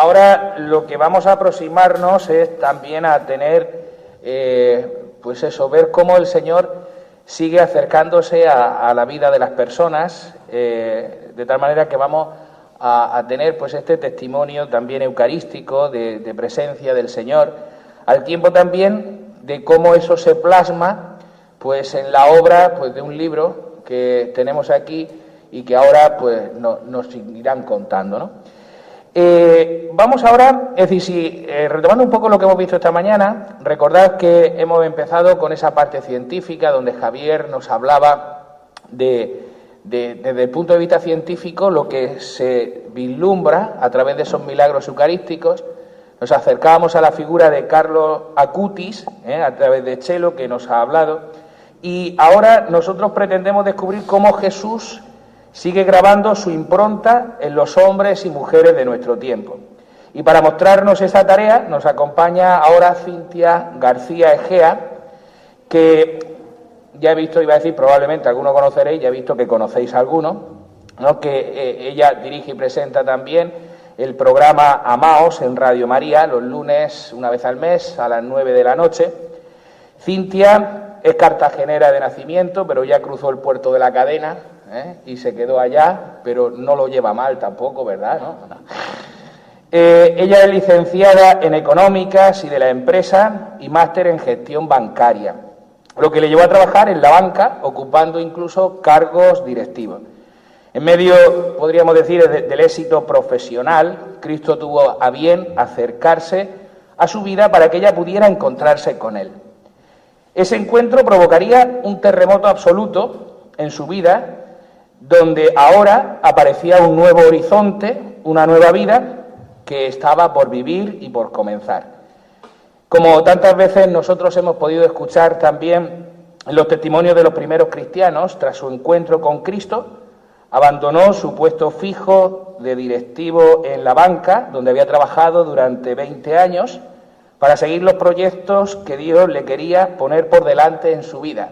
ahora lo que vamos a aproximarnos es también a tener, pues eso, ver cómo el Señor sigue acercándose a la vida de las personas, de tal manera que vamos a tener pues este testimonio también eucarístico de presencia del Señor, al tiempo también de cómo eso se plasma pues en la obra pues de un libro que tenemos aquí y que ahora pues nos irán contando, ¿no? Vamos ahora, es decir, retomando un poco lo que hemos visto esta mañana, recordad que hemos empezado con esa parte científica donde Javier nos hablaba desde el punto de vista científico lo que se vislumbra a través de esos milagros eucarísticos. Nos acercábamos a la figura de Carlos Acutis, a través de Chelo, que nos ha hablado, y ahora nosotros pretendemos descubrir cómo Jesús sigue grabando su impronta en los hombres y mujeres de nuestro tiempo. Y para mostrarnos esa tarea nos acompaña ahora Cintia García Egea, que ya he visto, iba a decir, probablemente algunos conoceréis, ya he visto que conocéis a algunos, ¿no? Que ella dirige y presenta también el programa Amaos en Radio María, los lunes, una vez al mes, a las 9 de la noche. Cintia es cartagenera de nacimiento, pero ya cruzó el puerto de la Cadena, y se quedó allá, pero no lo lleva mal tampoco, ¿verdad? ¿No? Ella es licenciada en Económicas y de la Empresa y máster en Gestión Bancaria, lo que le llevó a trabajar en la banca, ocupando incluso cargos directivos. En medio, podríamos decir, del éxito profesional, Cristo tuvo a bien acercarse a su vida para que ella pudiera encontrarse con Él. Ese encuentro provocaría un terremoto absoluto en su vida, donde ahora aparecía un nuevo horizonte, una nueva vida que estaba por vivir y por comenzar. Como tantas veces nosotros hemos podido escuchar también en los testimonios de los primeros cristianos, tras su encuentro con Cristo, abandonó su puesto fijo de directivo en la banca, donde había trabajado durante 20 años, para seguir los proyectos que Dios le quería poner por delante en su vida.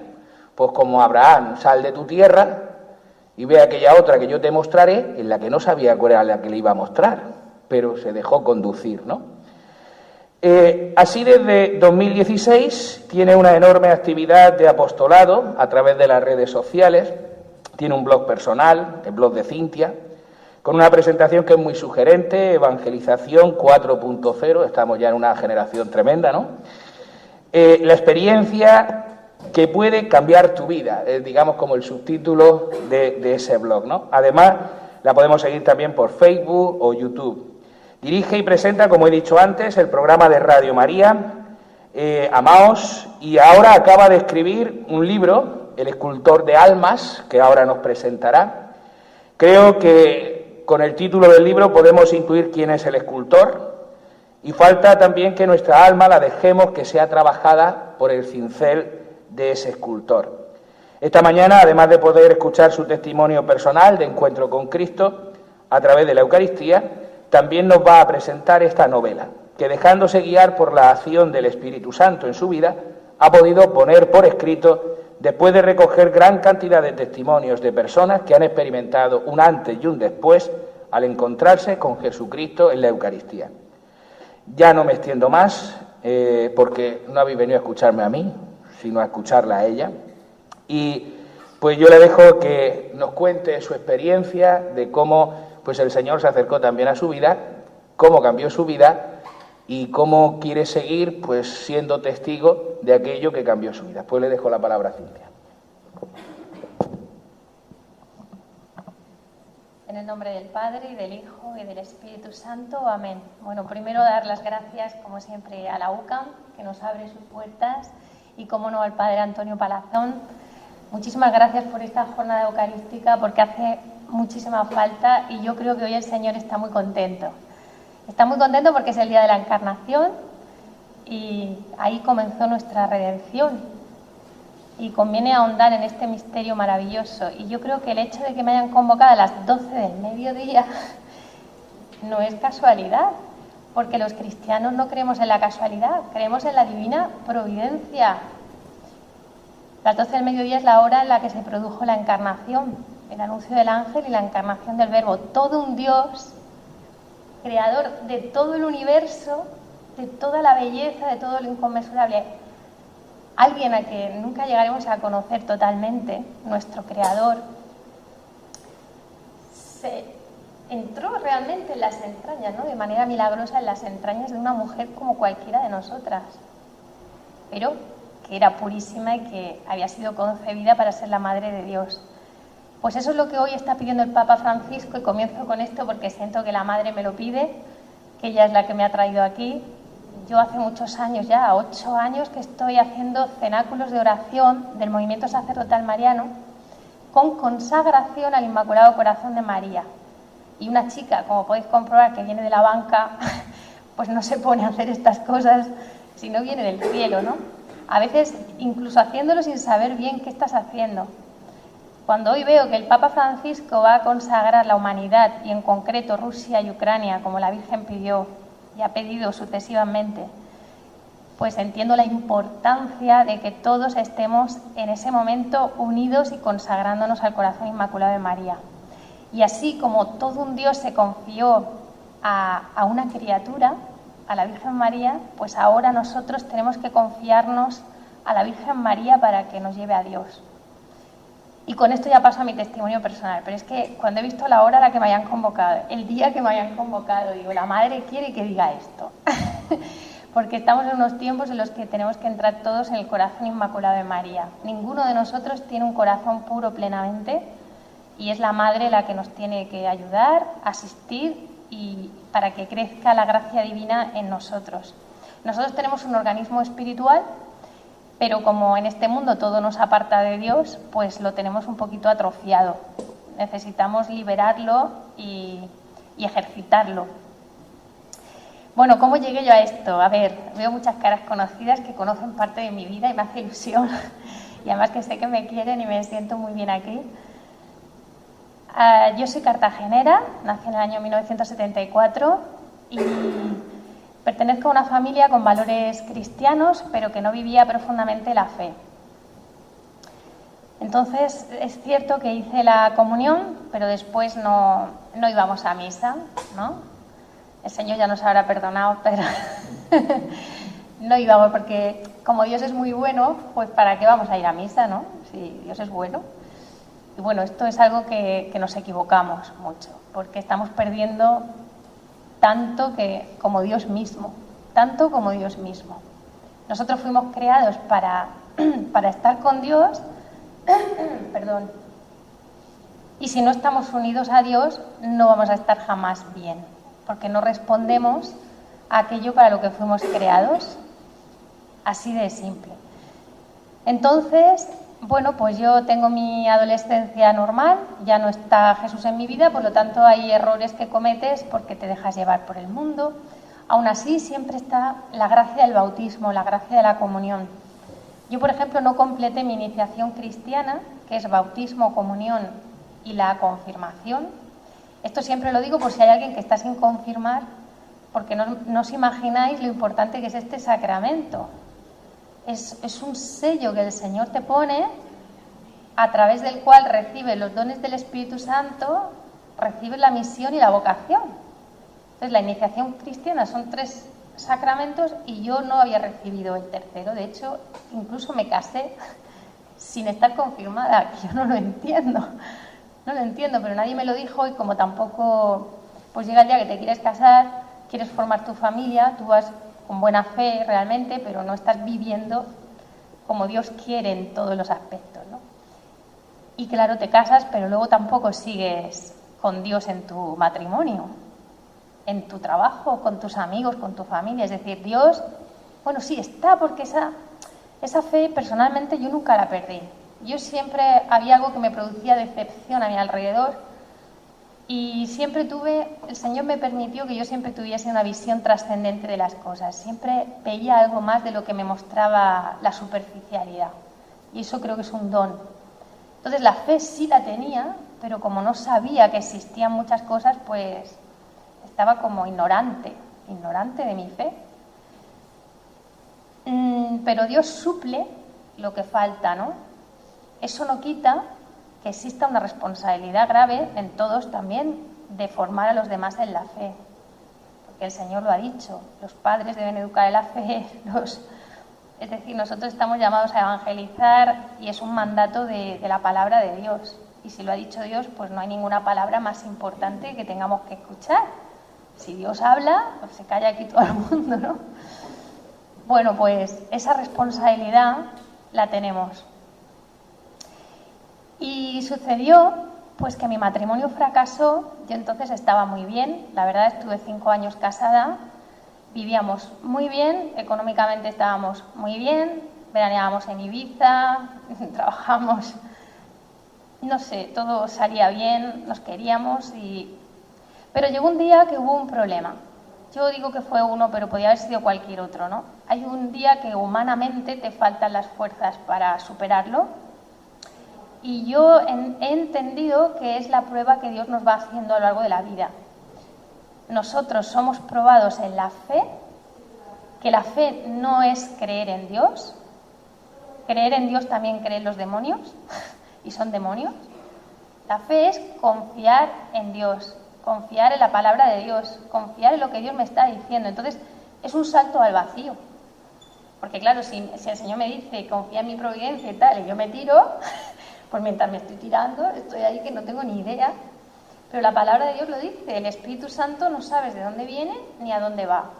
Pues como Abraham, sal de tu tierra y ve aquella otra que yo te mostraré, en la que no sabía cuál era la que le iba a mostrar, pero se dejó conducir, ¿no? Así desde 2016 tiene una enorme actividad de apostolado a través de las redes sociales, tiene un blog personal, el blog de Cintia, con una presentación que es muy sugerente, Evangelización 4.0, estamos ya en una generación tremenda, ¿no? La experiencia que puede cambiar tu vida, digamos como el subtítulo de ese blog, ¿no? Además, la podemos seguir también por Facebook o YouTube. Dirige y presenta, como he dicho antes, el programa de Radio María, Amaos, y ahora acaba de escribir un libro, El escultor de almas, que ahora nos presentará. Creo que con el título del libro podemos intuir quién es el escultor, y falta también que nuestra alma la dejemos que sea trabajada por el cincel de ese escultor. Esta mañana, además de poder escuchar su testimonio personal de encuentro con Cristo a través de la Eucaristía, también nos va a presentar esta novela, que dejándose guiar por la acción del Espíritu Santo en su vida, ha podido poner por escrito después de recoger gran cantidad de testimonios de personas que han experimentado un antes y un después al encontrarse con Jesucristo en la Eucaristía. Ya no me extiendo más, porque no habéis venido a escucharme a mí, sino a escucharla a ella. Y pues yo le dejo que nos cuente su experiencia de cómo pues el Señor se acercó también a su vida, cómo cambió su vida y cómo quiere seguir pues siendo testigo de aquello que cambió su vida. Pues le dejo la palabra a Cintia. En el nombre del Padre, y del Hijo, y del Espíritu Santo. Amén. Bueno, primero dar las gracias, como siempre, a la UCAM, que nos abre sus puertas, y, como no, al Padre Antonio Palazón. Muchísimas gracias por esta jornada eucarística, porque hace muchísima falta, y yo creo que hoy el Señor está muy contento. Está muy contento porque es el día de la Encarnación, y ahí comenzó nuestra redención. Y conviene ahondar en este misterio maravilloso. Y yo creo que el hecho de que me hayan convocado a las 12 del mediodía no es casualidad, porque los cristianos no creemos en la casualidad, creemos en la divina providencia. Las 12 del mediodía es la hora en la que se produjo la encarnación, el anuncio del ángel y la encarnación del Verbo. Todo un Dios creador de todo el universo, de toda la belleza, de todo lo inconmensurable, alguien a que nunca llegaremos a conocer totalmente, nuestro creador, se entró realmente en las entrañas, ¿no? De manera milagrosa en las entrañas de una mujer como cualquiera de nosotras, pero que era purísima y que había sido concebida para ser la madre de Dios. Pues eso es lo que hoy está pidiendo el Papa Francisco, y comienzo con esto porque siento que la madre me lo pide, que ella es la que me ha traído aquí. Yo hace muchos años ya, 8 años, que estoy haciendo cenáculos de oración del movimiento sacerdotal mariano con consagración al Inmaculado Corazón de María. Y una chica, como podéis comprobar, que viene de la banca, pues no se pone a hacer estas cosas si no viene del cielo, ¿no? A veces incluso haciéndolo sin saber bien qué estás haciendo. Cuando hoy veo que el Papa Francisco va a consagrar la humanidad, y en concreto Rusia y Ucrania, como la Virgen pidió y ha pedido sucesivamente, pues entiendo la importancia de que todos estemos en ese momento unidos y consagrándonos al Corazón Inmaculado de María. Y así como todo un Dios se confió a una criatura, a la Virgen María, pues ahora nosotros tenemos que confiarnos a la Virgen María para que nos lleve a Dios. Y con esto ya paso a mi testimonio personal, pero es que cuando he visto la hora a la que me hayan convocado, el día que me hayan convocado, digo, la madre quiere que diga esto. Porque estamos en unos tiempos en los que tenemos que entrar todos en el corazón inmaculado de María. Ninguno de nosotros tiene un corazón puro plenamente, y es la madre la que nos tiene que ayudar, asistir, y para que crezca la gracia divina en nosotros. Nosotros tenemos un organismo espiritual, pero como en este mundo todo nos aparta de Dios, pues lo tenemos un poquito atrofiado. Necesitamos liberarlo y ejercitarlo. Bueno, ¿cómo llegué yo a esto? A ver, veo muchas caras conocidas que conocen parte de mi vida y me hace ilusión. Y además que sé que me quieren y me siento muy bien aquí. Yo soy cartagenera, nací en el año 1974 y pertenezco a una familia con valores cristianos, pero que no vivía profundamente la fe. Entonces, es cierto que hice la comunión, pero después no íbamos a misa, ¿no? El Señor ya nos habrá perdonado, pero no íbamos porque, como Dios es muy bueno, pues ¿para qué vamos a ir a misa, no? Si Dios es bueno. Y bueno, esto es algo que nos equivocamos mucho, porque estamos perdiendo tanto como Dios mismo, tanto como Dios mismo. Nosotros fuimos creados para estar con Dios, perdón, y si no estamos unidos a Dios, no vamos a estar jamás bien, porque no respondemos a aquello para lo que fuimos creados, así de simple. Entonces, bueno, pues yo tengo mi adolescencia normal, ya no está Jesús en mi vida, por lo tanto hay errores que cometes porque te dejas llevar por el mundo. Aún así, siempre está la gracia del bautismo, la gracia de la comunión. Yo, por ejemplo, no completé mi iniciación cristiana, que es bautismo, comunión y la confirmación. Esto siempre lo digo por si hay alguien que está sin confirmar, porque no os imagináis lo importante que es este sacramento. Es un sello que el Señor te pone, a través del cual recibes los dones del Espíritu Santo, recibes la misión y la vocación. Entonces, la iniciación cristiana son 3 sacramentos y yo no había recibido el tercero. De hecho, incluso me casé sin estar confirmada. Yo no lo entiendo, pero nadie me lo dijo, y como tampoco, pues llega el día que te quieres casar, quieres formar tu familia, tú vas con buena fe realmente, pero no estás viviendo como Dios quiere en todos los aspectos, ¿no? Y claro, te casas, pero luego tampoco sigues con Dios en tu matrimonio, en tu trabajo, con tus amigos, con tu familia. Es decir, Dios, bueno, sí está, porque esa fe personalmente yo nunca la perdí. Yo siempre había algo que me producía decepción a mi alrededor, y siempre el Señor me permitió que yo siempre tuviese una visión trascendente de las cosas. Siempre veía algo más de lo que me mostraba la superficialidad. Y eso creo que es un don. Entonces la fe sí la tenía, pero como no sabía que existían muchas cosas, pues estaba como ignorante de mi fe. Pero Dios suple lo que falta, ¿no? Eso no quita que exista una responsabilidad grave en todos también de formar a los demás en la fe. porque el Señor lo ha dicho. Los padres deben educar en la fe, es decir, nosotros estamos llamados a evangelizar y es un mandato de la palabra de Dios. Y si lo ha dicho Dios, pues no hay ninguna palabra más importante que tengamos que escuchar. Si Dios habla, pues se calla aquí todo el mundo, ¿no? Bueno, pues esa responsabilidad la tenemos. Y sucedió pues que mi matrimonio fracasó. Yo entonces estaba muy bien, la verdad estuve 5 años casada, vivíamos muy bien, económicamente estábamos muy bien, veraneábamos en Ibiza, trabajamos, no sé, todo salía bien, nos queríamos pero llegó un día que hubo un problema. Yo digo que fue uno, pero podía haber sido cualquier otro, ¿no? Hay un día que humanamente te faltan las fuerzas para superarlo. Y yo he entendido que es la prueba que Dios nos va haciendo a lo largo de la vida. Nosotros somos probados en la fe, que la fe no es creer en Dios. Creer en Dios también creen los demonios, y son demonios. La fe es confiar en Dios, confiar en la palabra de Dios, confiar en lo que Dios me está diciendo. Entonces, es un salto al vacío. Porque claro, si el Señor me dice, confía en mi providencia y tal, y yo me tiro, pues mientras me estoy tirando, estoy ahí que no tengo ni idea. Pero la palabra de Dios lo dice, el Espíritu Santo no sabes de dónde viene ni a dónde va.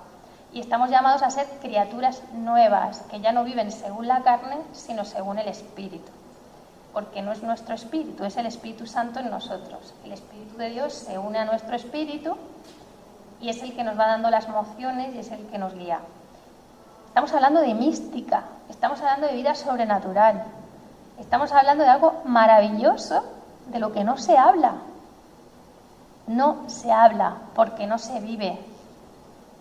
Y estamos llamados a ser criaturas nuevas, que ya no viven según la carne, sino según el Espíritu. Porque no es nuestro espíritu, es el Espíritu Santo en nosotros. El Espíritu de Dios se une a nuestro espíritu y es el que nos va dando las mociones y es el que nos guía. Estamos hablando de mística, estamos hablando de vida sobrenatural, estamos hablando de algo maravilloso, de lo que no se habla. No se habla porque no se vive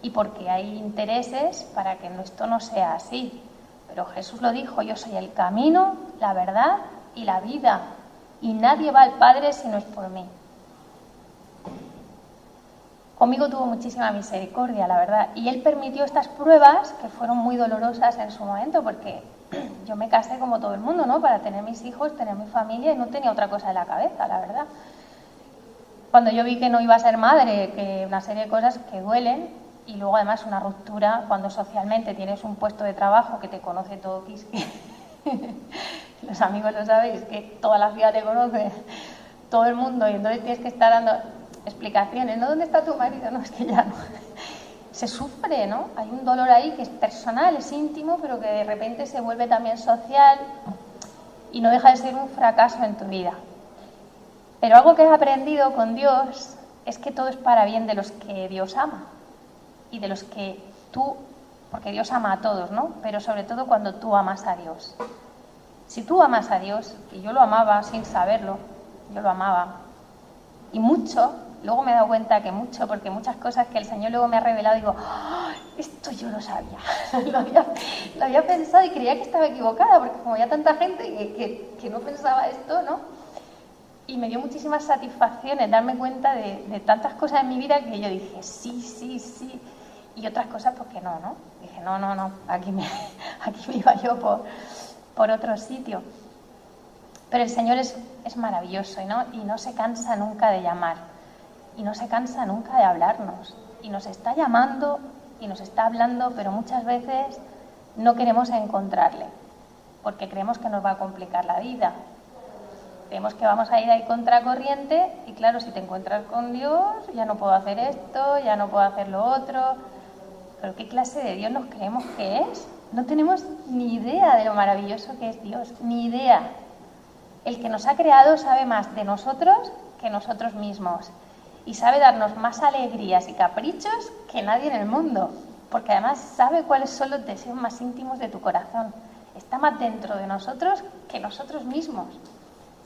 y porque hay intereses para que esto no sea así. Pero Jesús lo dijo, yo soy el camino, la verdad y la vida, y nadie va al Padre si no es por mí. Conmigo tuvo muchísima misericordia, la verdad, y Él permitió estas pruebas que fueron muy dolorosas en su momento, porque yo me casé como todo el mundo, ¿no? Para tener mis hijos, tener mi familia, y no tenía otra cosa en la cabeza, la verdad. Cuando yo vi que no iba a ser madre, que una serie de cosas que duelen, y luego además una ruptura, cuando socialmente tienes un puesto de trabajo que te conoce todo Quisque, los amigos lo sabéis, que toda la ciudad te conoce, todo el mundo, y entonces tienes que estar dando explicaciones, ¿no? ¿Dónde está tu marido? No, es que ya no. Se sufre, ¿no? Hay un dolor ahí que es personal, es íntimo, pero que de repente se vuelve también social y no deja de ser un fracaso en tu vida. Pero algo que he aprendido con Dios es que todo es para bien de los que Dios ama y de los que tú, porque Dios ama a todos, ¿no? Pero sobre todo cuando tú amas a Dios. Si tú amas a Dios, y yo lo amaba sin saberlo, yo lo amaba, y mucho, luego me he dado cuenta que mucho, porque muchas cosas que el Señor luego me ha revelado, digo, ¡oh, esto yo lo sabía! lo había pensado y creía que estaba equivocada, porque como había tanta gente que no pensaba esto, ¿no? Y me dio muchísimas satisfacciones darme cuenta de tantas cosas en mi vida que yo dije, sí, sí, sí, y otras cosas pues que no, ¿no? Dije, no, aquí me iba yo por otro sitio. Pero el Señor es maravilloso, ¿no? Y no se cansa nunca de llamar, y no se cansa nunca de hablarnos, y nos está llamando y nos está hablando, pero muchas veces no queremos encontrarle, porque creemos que nos va a complicar la vida. Creemos que vamos a ir ahí contracorriente y claro, si te encuentras con Dios, ya no puedo hacer esto, ya no puedo hacer lo otro. ¿Pero qué clase de Dios nos creemos que es? No tenemos ni idea de lo maravilloso que es Dios, ni idea. El que nos ha creado sabe más de nosotros que nosotros mismos y sabe darnos más alegrías y caprichos que nadie en el mundo, porque además sabe cuáles son los deseos más íntimos de tu corazón. Está más dentro de nosotros que nosotros mismos.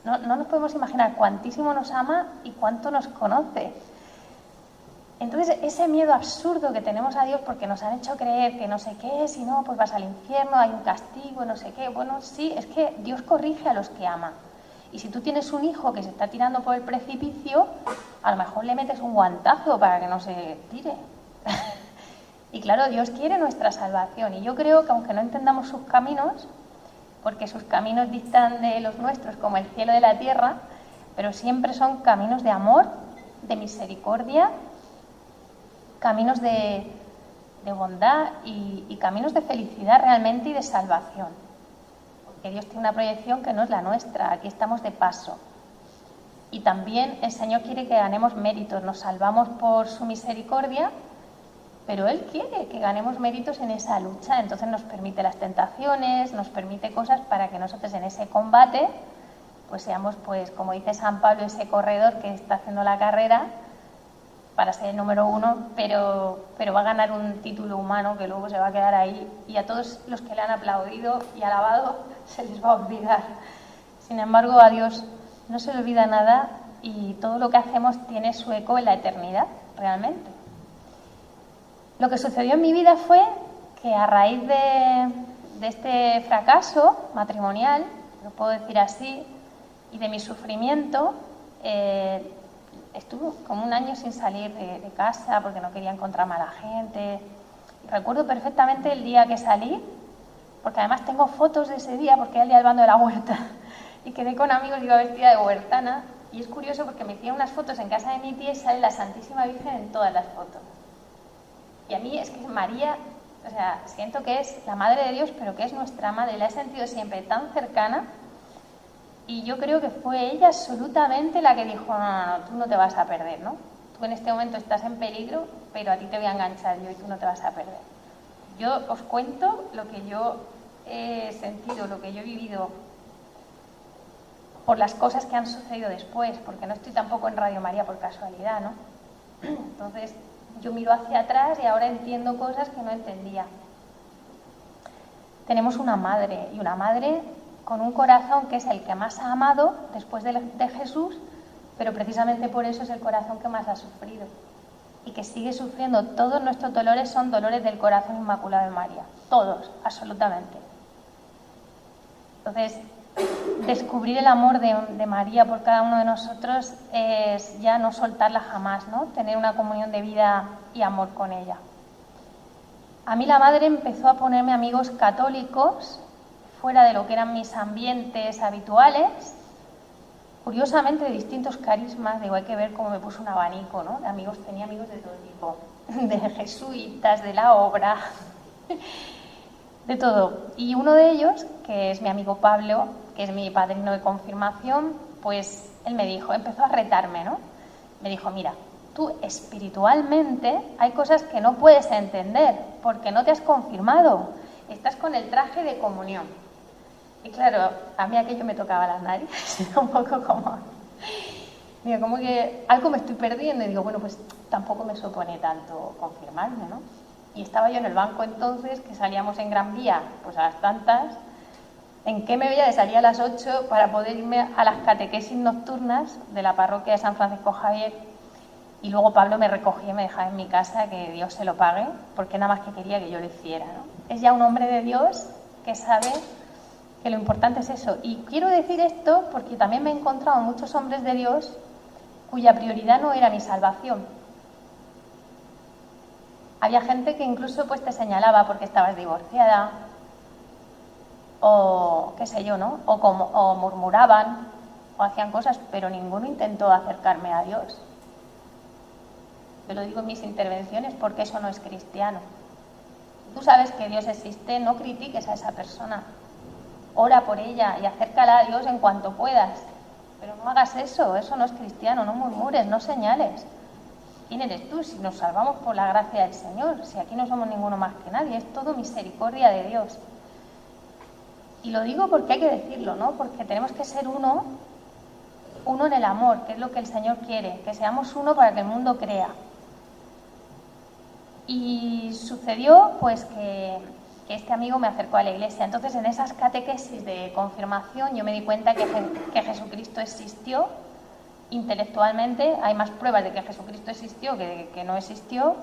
No nos podemos imaginar cuantísimo nos ama y cuánto nos conoce. Entonces, ese miedo absurdo que tenemos a Dios porque nos han hecho creer que no sé qué, si no, pues vas al infierno, hay un castigo, no sé qué. Bueno, sí, es que Dios corrige a los que ama. Y si tú tienes un hijo que se está tirando por el precipicio, a lo mejor le metes un guantazo para que no se tire. Y claro, Dios quiere nuestra salvación. Y yo creo que aunque no entendamos sus caminos, porque sus caminos distan de los nuestros como el cielo de la tierra, pero siempre son caminos de amor, de misericordia caminos de bondad y caminos de felicidad realmente y de salvación. Porque Dios tiene una proyección que no es la nuestra, aquí estamos de paso. Y también el Señor quiere que ganemos méritos, nos salvamos por su misericordia, pero Él quiere que ganemos méritos en esa lucha, entonces nos permite las tentaciones, nos permite cosas para que nosotros en ese combate pues seamos, pues como dice San Pablo, ese corredor que está haciendo la carrera para ser el número 1, pero va a ganar un título humano que luego se va a quedar ahí y a todos los que le han aplaudido y alabado se les va a olvidar. Sin embargo, a Dios no se le olvida nada y todo lo que hacemos tiene su eco en la eternidad, realmente. Lo que sucedió en mi vida fue que a raíz de este fracaso matrimonial, lo puedo decir así, y de mi sufrimiento, estuve como un año sin salir de casa porque no quería encontrarme a la gente. Y recuerdo perfectamente el día que salí, porque además tengo fotos de ese día porque era el día del bando de la huerta. Y quedé con amigos, iba vestida de huertana. Y es curioso porque me hicieron unas fotos en casa de mi tía y sale la Santísima Virgen en todas las fotos. Y a mí es que María, o sea, siento que es la Madre de Dios, pero que es nuestra Madre. La he sentido siempre tan cercana. Y yo creo que fue ella absolutamente la que dijo, no, tú no te vas a perder, ¿no? Tú en este momento estás en peligro, pero a ti te voy a enganchar yo y tú no te vas a perder. Yo os cuento lo que yo he sentido, lo que yo he vivido por las cosas que han sucedido después, porque no estoy tampoco en Radio María por casualidad, ¿no? Entonces, yo miro hacia atrás y ahora entiendo cosas que no entendía. Tenemos una madre, y una madre con un corazón que es el que más ha amado después de Jesús, pero precisamente por eso es el corazón que más ha sufrido y que sigue sufriendo. Todos nuestros dolores son dolores del corazón inmaculado de María, todos, absolutamente. Entonces, descubrir el amor de María por cada uno de nosotros es ya no soltarla jamás, ¿no? Tener una comunión de vida y amor con ella. A mí la madre empezó a ponerme amigos católicos fuera de lo que eran mis ambientes habituales, curiosamente de distintos carismas. Digo, hay que ver cómo me puso un abanico, ¿no? De amigos, tenía amigos de todo tipo, de jesuitas, de la obra, de todo. Y uno de ellos, que es mi amigo Pablo, que es mi padrino de confirmación, pues él me dijo, empezó a retarme, ¿no? Me dijo, mira, tú espiritualmente hay cosas que no puedes entender porque no te has confirmado, estás con el traje de comunión. Y claro, a mí aquello me tocaba las narices, un poco como... Digo, como que algo me estoy perdiendo y digo, bueno, pues tampoco me supone tanto confirmarme, ¿no? Y estaba yo en el banco entonces, que salíamos en Gran Vía, pues a las tantas, ¿en qué me veía de salir a las 8 para poder irme a las catequesis nocturnas de la parroquia de San Francisco Javier? Y luego Pablo me recogía y me dejaba en mi casa, que Dios se lo pague, porque nada más que quería que yo lo hiciera, ¿no? Es ya un hombre de Dios que sabe que lo importante es eso. Y quiero decir esto porque también me he encontrado muchos hombres de Dios cuya prioridad no era mi salvación. Había gente que incluso pues te señalaba porque estabas divorciada, o qué sé yo, ¿no? O murmuraban, o hacían cosas, pero ninguno intentó acercarme a Dios. Yo lo digo en mis intervenciones porque eso no es cristiano. Tú sabes que Dios existe, no critiques a esa persona. Ora por ella y acércala a Dios en cuanto puedas. Pero no hagas eso no es cristiano, no murmures, no señales. ¿Quién eres tú si nos salvamos por la gracia del Señor? Si aquí no somos ninguno más que nadie, es todo misericordia de Dios. Y lo digo porque hay que decirlo, ¿no? Porque tenemos que ser uno en el amor, que es lo que el Señor quiere, que seamos uno para que el mundo crea. Y sucedió pues que este amigo me acercó a la iglesia. Entonces, en esas catequesis de confirmación yo me di cuenta que Jesucristo existió intelectualmente. Hay más pruebas de que Jesucristo existió que de que no existió.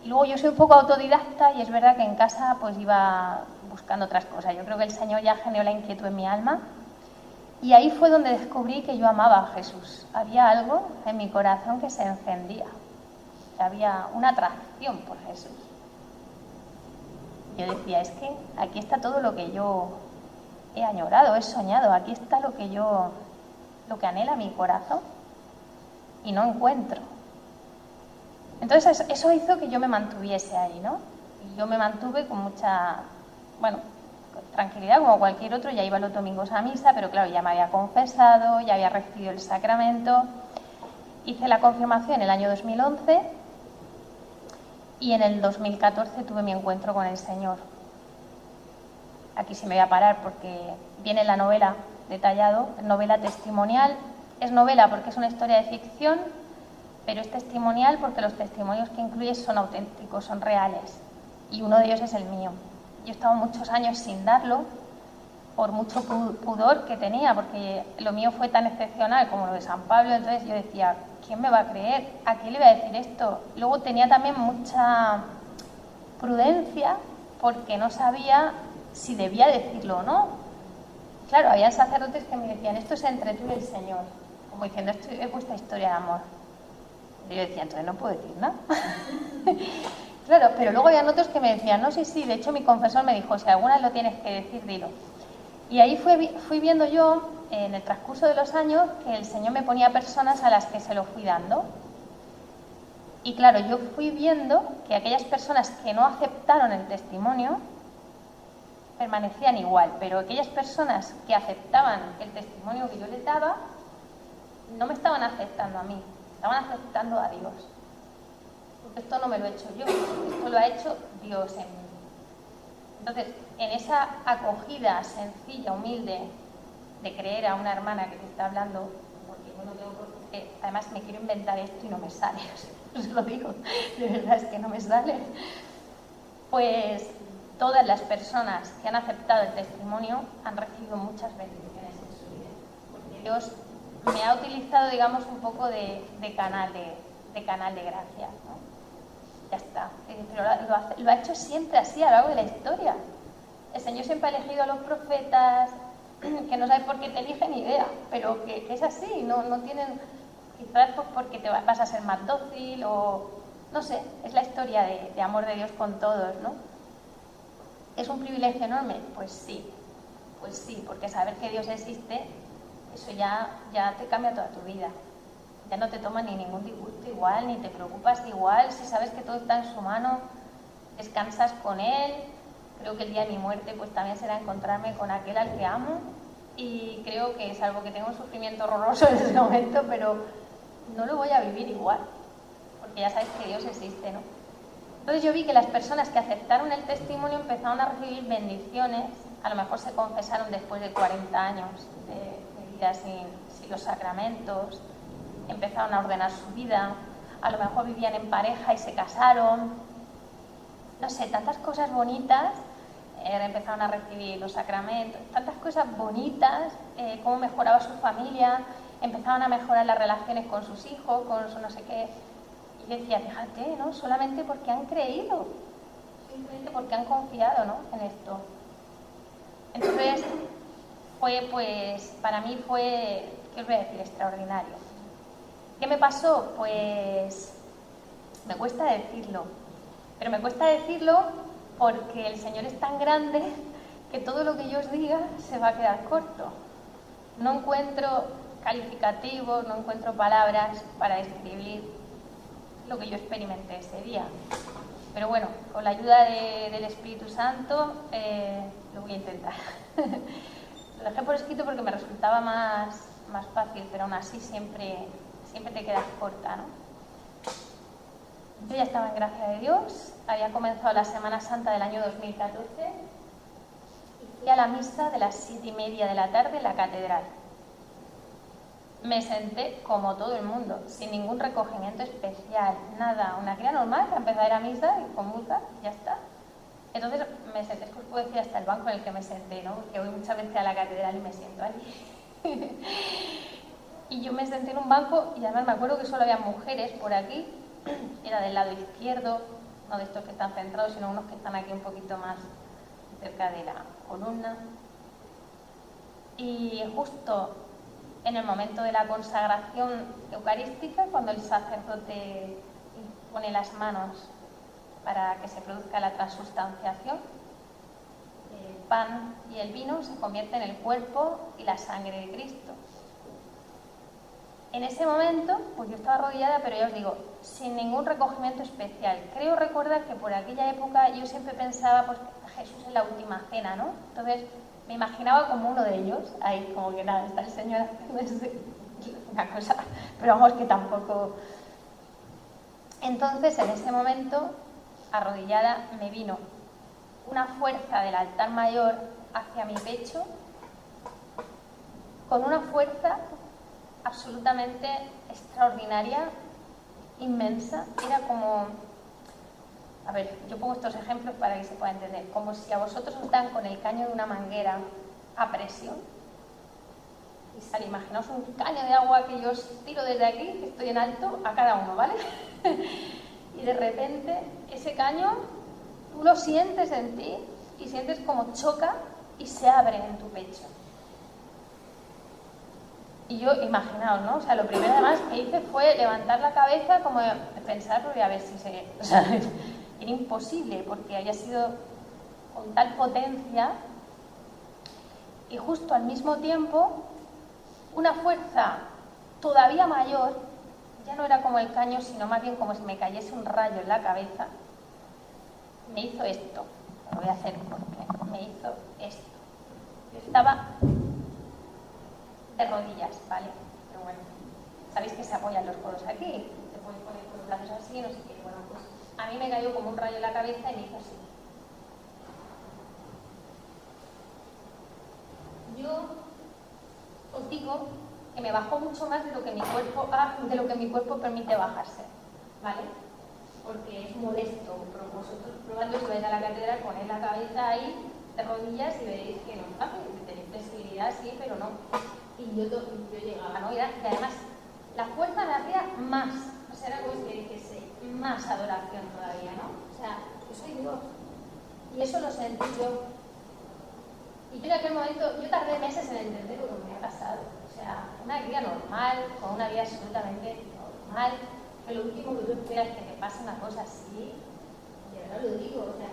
Y luego yo soy un poco autodidacta y es verdad que en casa pues iba buscando otras cosas. Yo creo que el Señor ya generó la inquietud en mi alma. Y ahí fue donde descubrí que yo amaba a Jesús. Había algo en mi corazón que se encendía. Había una atracción por Jesús. Yo decía, es que aquí está todo lo que yo he añorado, he soñado, aquí está lo que anhela mi corazón y no encuentro. Entonces eso hizo que yo me mantuviese ahí, ¿no? Y yo me mantuve con mucha, bueno, con tranquilidad como cualquier otro, ya iba los domingos a misa, pero claro, ya me había confesado, ya había recibido el sacramento, hice la confirmación en el año 2011 y en el 2014 tuve mi encuentro con el Señor. Aquí sí me voy a parar porque viene la novela detallado, novela testimonial. Es novela porque es una historia de ficción, pero es testimonial porque los testimonios que incluye son auténticos, son reales. Y uno de ellos es el mío. Yo he estado muchos años sin darlo, por mucho pudor que tenía, porque lo mío fue tan excepcional como lo de San Pablo. Entonces yo decía, ¿quién me va a creer? ¿A quién le voy a decir esto? Luego tenía también mucha prudencia porque no sabía si debía decirlo o no. Claro, había sacerdotes que me decían, esto es entre tú y el Señor, como diciendo, esto es vuestra historia de amor. Y yo decía, entonces no puedo decir nada. Claro, pero luego había otros que me decían, no, sí, de hecho mi confesor me dijo, si alguna vez lo tienes que decir, dilo. Y ahí fui viendo yo, en el transcurso de los años, que el Señor me ponía personas a las que se lo fui dando. Y claro, yo fui viendo que aquellas personas que no aceptaron el testimonio permanecían igual, pero aquellas personas que aceptaban el testimonio que yo les daba, no me estaban aceptando a mí, estaban aceptando a Dios. Porque esto no me lo he hecho yo, esto lo ha hecho Dios en mí. Entonces, en esa acogida sencilla, humilde, de creer a una hermana que te está hablando, porque bueno, además me quiero inventar esto y no me sale, os lo digo, de verdad es que no me sale, pues todas las personas que han aceptado el testimonio han recibido muchas bendiciones en su vida, porque Dios me ha utilizado, digamos, un poco de canal de gracia, ¿no? Ya está, pero lo ha hecho siempre así a lo largo de la historia. El Señor siempre ha elegido a los profetas, que no sabes por qué te eligen ni idea, pero que es así, no tienen, quizás pues porque vas a ser más dócil o no sé, es la historia de amor de Dios con todos, ¿no? ¿Es un privilegio enorme? Pues sí, porque saber que Dios existe, eso ya te cambia toda tu vida. Ya no te toma ni ningún disgusto igual, ni te preocupas igual, si sabes que todo está en su mano, descansas con Él. Creo que el día de mi muerte pues también será encontrarme con aquel al que amo, y creo que salvo que tengo un sufrimiento horroroso en ese momento, pero no lo voy a vivir igual, porque ya sabes que Dios existe, ¿no? Entonces yo vi que las personas que aceptaron el testimonio empezaron a recibir bendiciones, a lo mejor se confesaron después de 40 años de vida sin los sacramentos, empezaron a ordenar su vida, a lo mejor vivían en pareja y se casaron, no sé, tantas cosas bonitas, empezaron a recibir los sacramentos, tantas cosas bonitas, cómo mejoraba su familia, empezaron a mejorar las relaciones con sus hijos, con su no sé qué. Y yo decía, fíjate, ¿no? Solamente porque han creído, simplemente porque han confiado, ¿no?, en esto. Entonces, para mí fue, ¿qué os voy a decir?, extraordinario. ¿Qué me pasó? Pues me cuesta decirlo, pero me cuesta decirlo porque el Señor es tan grande que todo lo que yo os diga se va a quedar corto. No encuentro calificativos, no encuentro palabras para describir lo que yo experimenté ese día. Pero bueno, con la ayuda del Espíritu Santo lo voy a intentar. Lo dejé por escrito porque me resultaba más fácil, pero aún así siempre te quedas corta, ¿no? Yo ya estaba en gracia de Dios, había comenzado la Semana Santa del año 2014 y fui a la misa de las 7:30 de la tarde en la catedral. Me senté como todo el mundo, sin ningún recogimiento especial, nada, una cría normal, a empezar a ir a misa y comulgar, ya está. Entonces me senté, es que os puedo decir hasta el banco en el que me senté, ¿no? Porque voy muchas veces a la catedral y me siento allí. Y yo me senté en un banco y además me acuerdo que solo había mujeres por aquí, era del lado izquierdo, no de estos que están centrados, sino unos que están aquí un poquito más cerca de la columna. Y justo en el momento de la consagración eucarística, cuando el sacerdote pone las manos para que se produzca la transustanciación, el pan y el vino se convierten en el cuerpo y la sangre de Cristo. en ese momento, pues yo estaba arrodillada, pero ya os digo, sin ningún recogimiento especial. Creo recordar que por aquella época yo siempre pensaba, pues Jesús en la última cena, ¿no? Entonces me imaginaba como uno de ellos, ahí como que nada, está el Señor haciendo una cosa, pero vamos que tampoco. Entonces en ese momento, arrodillada, me vino una fuerza del altar mayor hacia mi pecho, con una fuerza absolutamente extraordinaria, inmensa. Era como, a ver, yo pongo estos ejemplos para que se pueda entender, como si a vosotros os dan con el caño de una manguera a presión y sale, imaginaos un caño de agua que yo os tiro desde aquí, que estoy en alto, a cada uno, ¿vale? Y de repente ese caño tú lo sientes en ti y sientes como choca y se abre en tu pecho. Y yo, imaginaos, ¿no? O sea, lo primero además que hice fue levantar la cabeza, como pensarlo y a ver si se... O sea, era imposible porque había sido con tal potencia y justo al mismo tiempo una fuerza todavía mayor, ya no era como el caño, sino más bien como si me cayese un rayo en la cabeza, me hizo esto. Lo voy a hacer porque me hizo esto. Yo estaba de rodillas, ¿vale? Pero bueno, sabéis que se apoyan los codos aquí, te puedes poner con los brazos así, no sé qué. Bueno, pues a mí me cayó como un rayo en la cabeza y me hizo así. Yo os digo que me bajó mucho más de lo que mi cuerpo permite bajarse, ¿vale? Porque es molesto, pero vosotros probando si vais a la catedral, ponéis la cabeza ahí de rodillas y veréis que no es fácil, tenéis flexibilidad sí, pero no. Y yo llegaba, ¿no? Y además, la fuerza me hacía más, o sea, era como si me dijese, más adoración todavía, ¿no? O sea, yo soy Dios. Y eso lo sentí yo. Y yo en aquel momento, yo tardé meses en entender lo que me había pasado. O sea, una vida normal, con una vida absolutamente normal, que lo último que tú esperas es que te pase una cosa así, y ahora lo digo, o sea,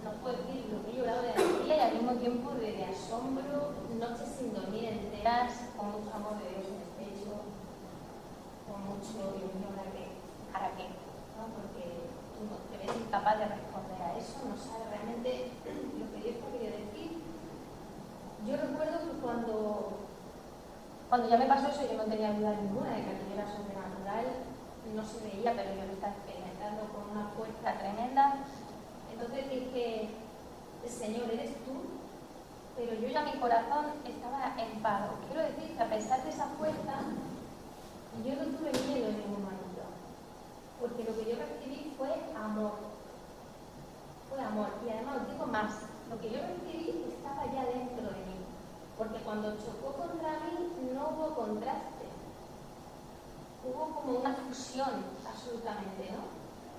no puedo decir lo que he llorado de alegría y al mismo tiempo de asombro, noches sin dormir enteras, con mucho amor de Dios en el pecho, con mucho, Dios mío, ¿para qué? ¿No? Porque tú no te ves incapaz de responder a eso, no sabes realmente lo que Dios te quiere decir. Yo recuerdo que cuando ya me pasó eso, yo no tenía duda ninguna de que aquello era sobrenatural, no se veía, pero yo lo estaba experimentando con una fuerza tremenda. Entonces dije, Señor, eres tú, pero yo ya mi corazón estaba en paro. Quiero decir que a pesar de esa fuerza, yo no tuve miedo en ningún momento, porque lo que yo recibí fue amor. Fue amor. Y además os digo más, lo que yo recibí estaba ya dentro de mí, porque cuando chocó contra mí no hubo contraste, hubo como una fusión absolutamente, ¿no?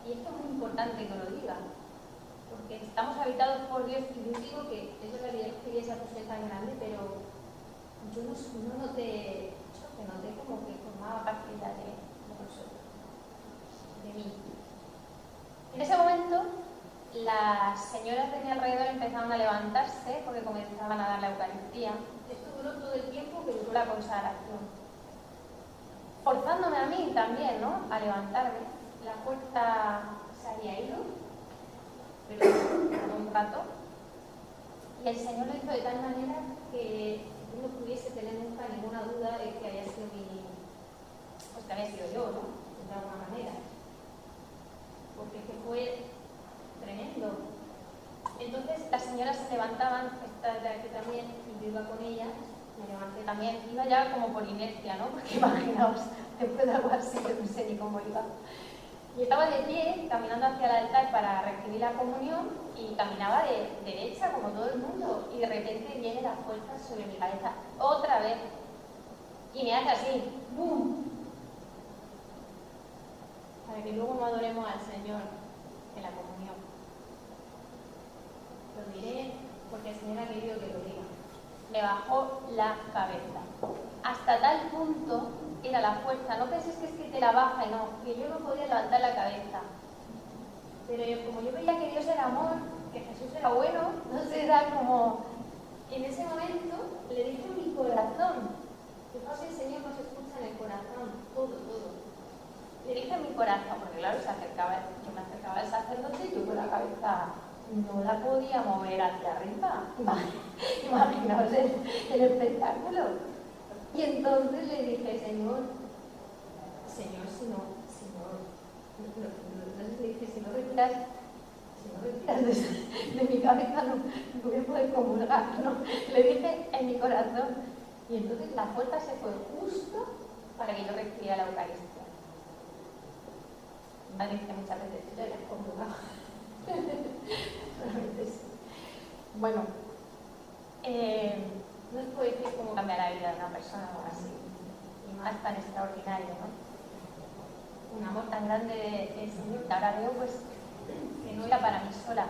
Y esto es muy importante que lo diga, porque estamos habitados por Dios y yo digo que es verdad que yo no quería esa fusión tan grande, pero yo no noté choque, noté como que formaba parte ya de nosotros, de mí. En ese momento, las señoras de mi alrededor empezaron a levantarse porque comenzaban a dar la Eucaristía. Esto duró todo el tiempo que duró la consagración, forzándome a mí también, ¿no?, a levantarme. La fuerza se había ido, pero tardó un rato, y el Señor lo hizo de tal manera que yo no pudiese tener nunca ninguna duda de que había sido que había sido yo, ¿no?, de alguna manera, porque es que fue tremendo. Entonces las señoras se levantaban, esta de aquí también, y yo iba con ellas, me levanté también, iba ya como por inercia, ¿no?, porque imaginaos, después de algo así, yo no sé ni cómo iba. Y estaba de pie, caminando hacia el altar para recibir la comunión, y caminaba de derecha, como todo el mundo, y de repente viene la fuerza sobre mi cabeza, otra vez, y me hace así, ¡bum!, para que luego no adoremos al Señor en la comunión. Lo diré porque el Señor ha querido que lo diga. Me bajó la cabeza. Hasta tal punto era la fuerza. No penséis que es que te la baja y no, que yo no podía levantar la cabeza. Pero como yo veía que Dios era amor, que Jesús era bueno, no sé, era como... En ese momento le dije a mi corazón, Fijaos, el Señor nos escucha en el corazón, todo, todo. Le dije en mi corazón, porque claro, yo me acercaba al sacerdote y yo con la cabeza no la podía mover hacia arriba. Imaginaos el espectáculo. Y entonces le dije, Señor, si no retiras de mi cabeza, no voy a poder comulgar, ¿no? Le dije en mi corazón. Y entonces la fuerza se fue justo para que yo recibiera la Eucaristía. Me dice muchas veces, yo ya he comulgado. Bueno, no os puedo decir cómo cambia la vida de una persona así, y más tan extraordinario, ¿no? Un amor tan grande del Señor que ahora veo pues que no era para mí sola.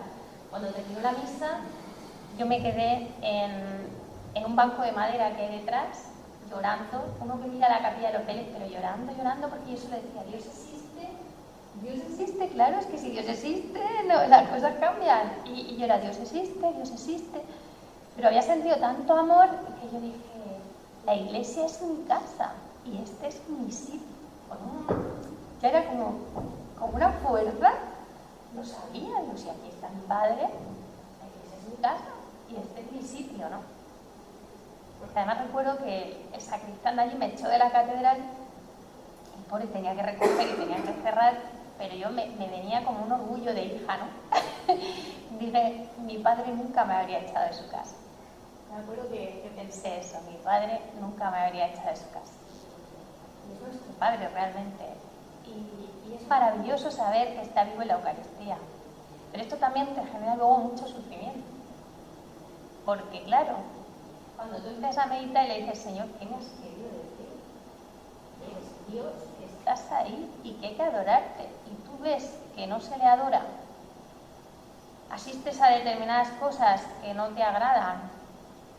Cuando terminó la misa, yo me quedé en un banco de madera que hay detrás, llorando. Uno que mira la capilla de los Vélez, pero llorando, porque yo solo decía, Dios existe, claro, es que si Dios existe, no, las cosas cambian. Y yo era, Dios existe. Pero había sentido tanto amor que yo dije, la iglesia es mi casa y este es mi sitio. Ya era como una fuerza, lo sabía, digo, si aquí está mi padre, la iglesia es mi casa y este es mi sitio, ¿no? Porque además recuerdo que el sacristán de allí me echó de la catedral y pobre tenía que recoger y tenía que cerrar, pero yo me venía como un orgullo de hija, ¿no? Dije, mi padre nunca me habría echado de su casa. Me acuerdo que pensé eso, mi padre nunca me habría echado de su casa. Y es nuestro padre realmente. Y es maravilloso saber que está vivo en la Eucaristía. Pero esto también te genera luego mucho sufrimiento. Porque claro, cuando tú empiezas a meditar y le dices, Señor, ¿qué me has querido decir? Eres Dios, estás ahí y que hay que adorarte. Y tú ves que no se le adora. Asistes a determinadas cosas que no te agradan,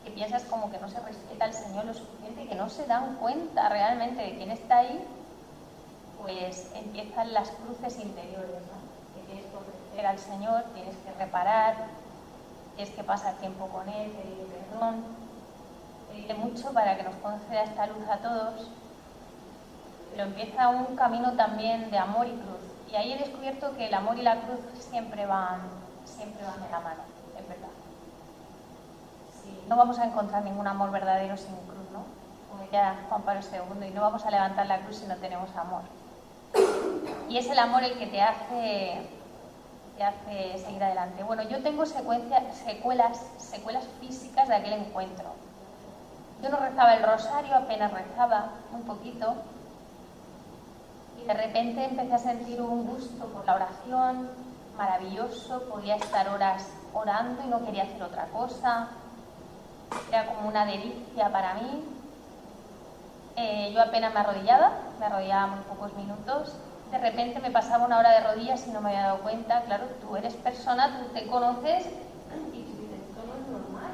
que piensas como que no se respeta al Señor lo suficiente y que no se dan cuenta realmente de quién está ahí, pues empiezan las cruces interiores, ¿no? Que tienes que ofrecer al Señor, tienes que reparar, tienes que pasar tiempo con Él, pedirle perdón, pedirle mucho para que nos conceda esta luz a todos. Pero empieza un camino también de amor y cruz. Y ahí he descubierto que el amor y la cruz siempre van de la mano, es verdad. Sí, no vamos a encontrar ningún amor verdadero sin cruz, ¿no? Como decía Juan Pablo II, y no vamos a levantar la cruz si no tenemos amor. Y es el amor el que te hace seguir adelante. Bueno, yo tengo secuelas físicas de aquel encuentro. Yo no rezaba el rosario, apenas rezaba, un poquito. Y de repente empecé a sentir un gusto por la oración, maravilloso, podía estar horas orando y no quería hacer otra cosa. Era como una delicia para mí. Yo apenas me arrodillaba muy pocos minutos. De repente me pasaba una hora de rodillas y no me había dado cuenta. Claro, tú eres persona, tú te conoces y tú dices, esto no es normal.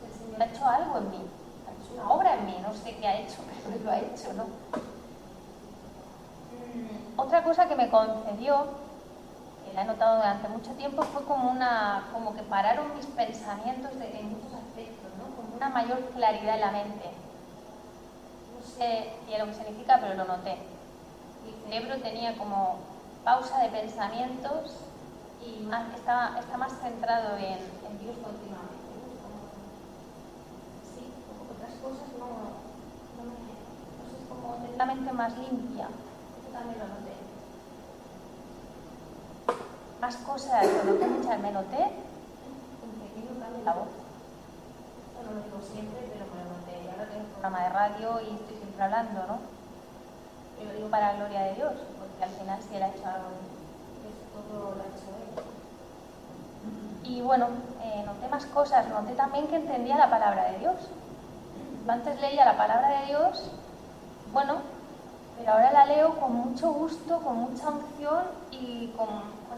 El Señor ha hecho algo en mí, ha hecho una obra en mí, no sé qué ha hecho, pero lo ha hecho, ¿no? Otra cosa que me concedió, que la he notado durante mucho tiempo, fue como que pararon mis pensamientos en muchos aspectos, ¿no? Como una mayor claridad en la mente. No sé bien lo que significa, pero lo noté. Mi cerebro tenía como pausa de pensamientos y está más centrado en Dios continuamente. Sí, como otras cosas no sé, como tener la mente más limpia. Esto también lo noté. Más cosas, lo noté muchas, me noté un pequeño cambio en la voz. Esto no lo digo siempre, pero me lo noté. Y ahora tengo un programa de radio y estoy siempre hablando, ¿no? Yo lo digo para la gloria de Dios, porque al final si Él ha hecho algo, todo lo ha hecho Él. Y bueno, noté más cosas, noté también que entendía la palabra de Dios. Yo antes leía la palabra de Dios, bueno, pero ahora la leo con mucho gusto, con mucha unción y con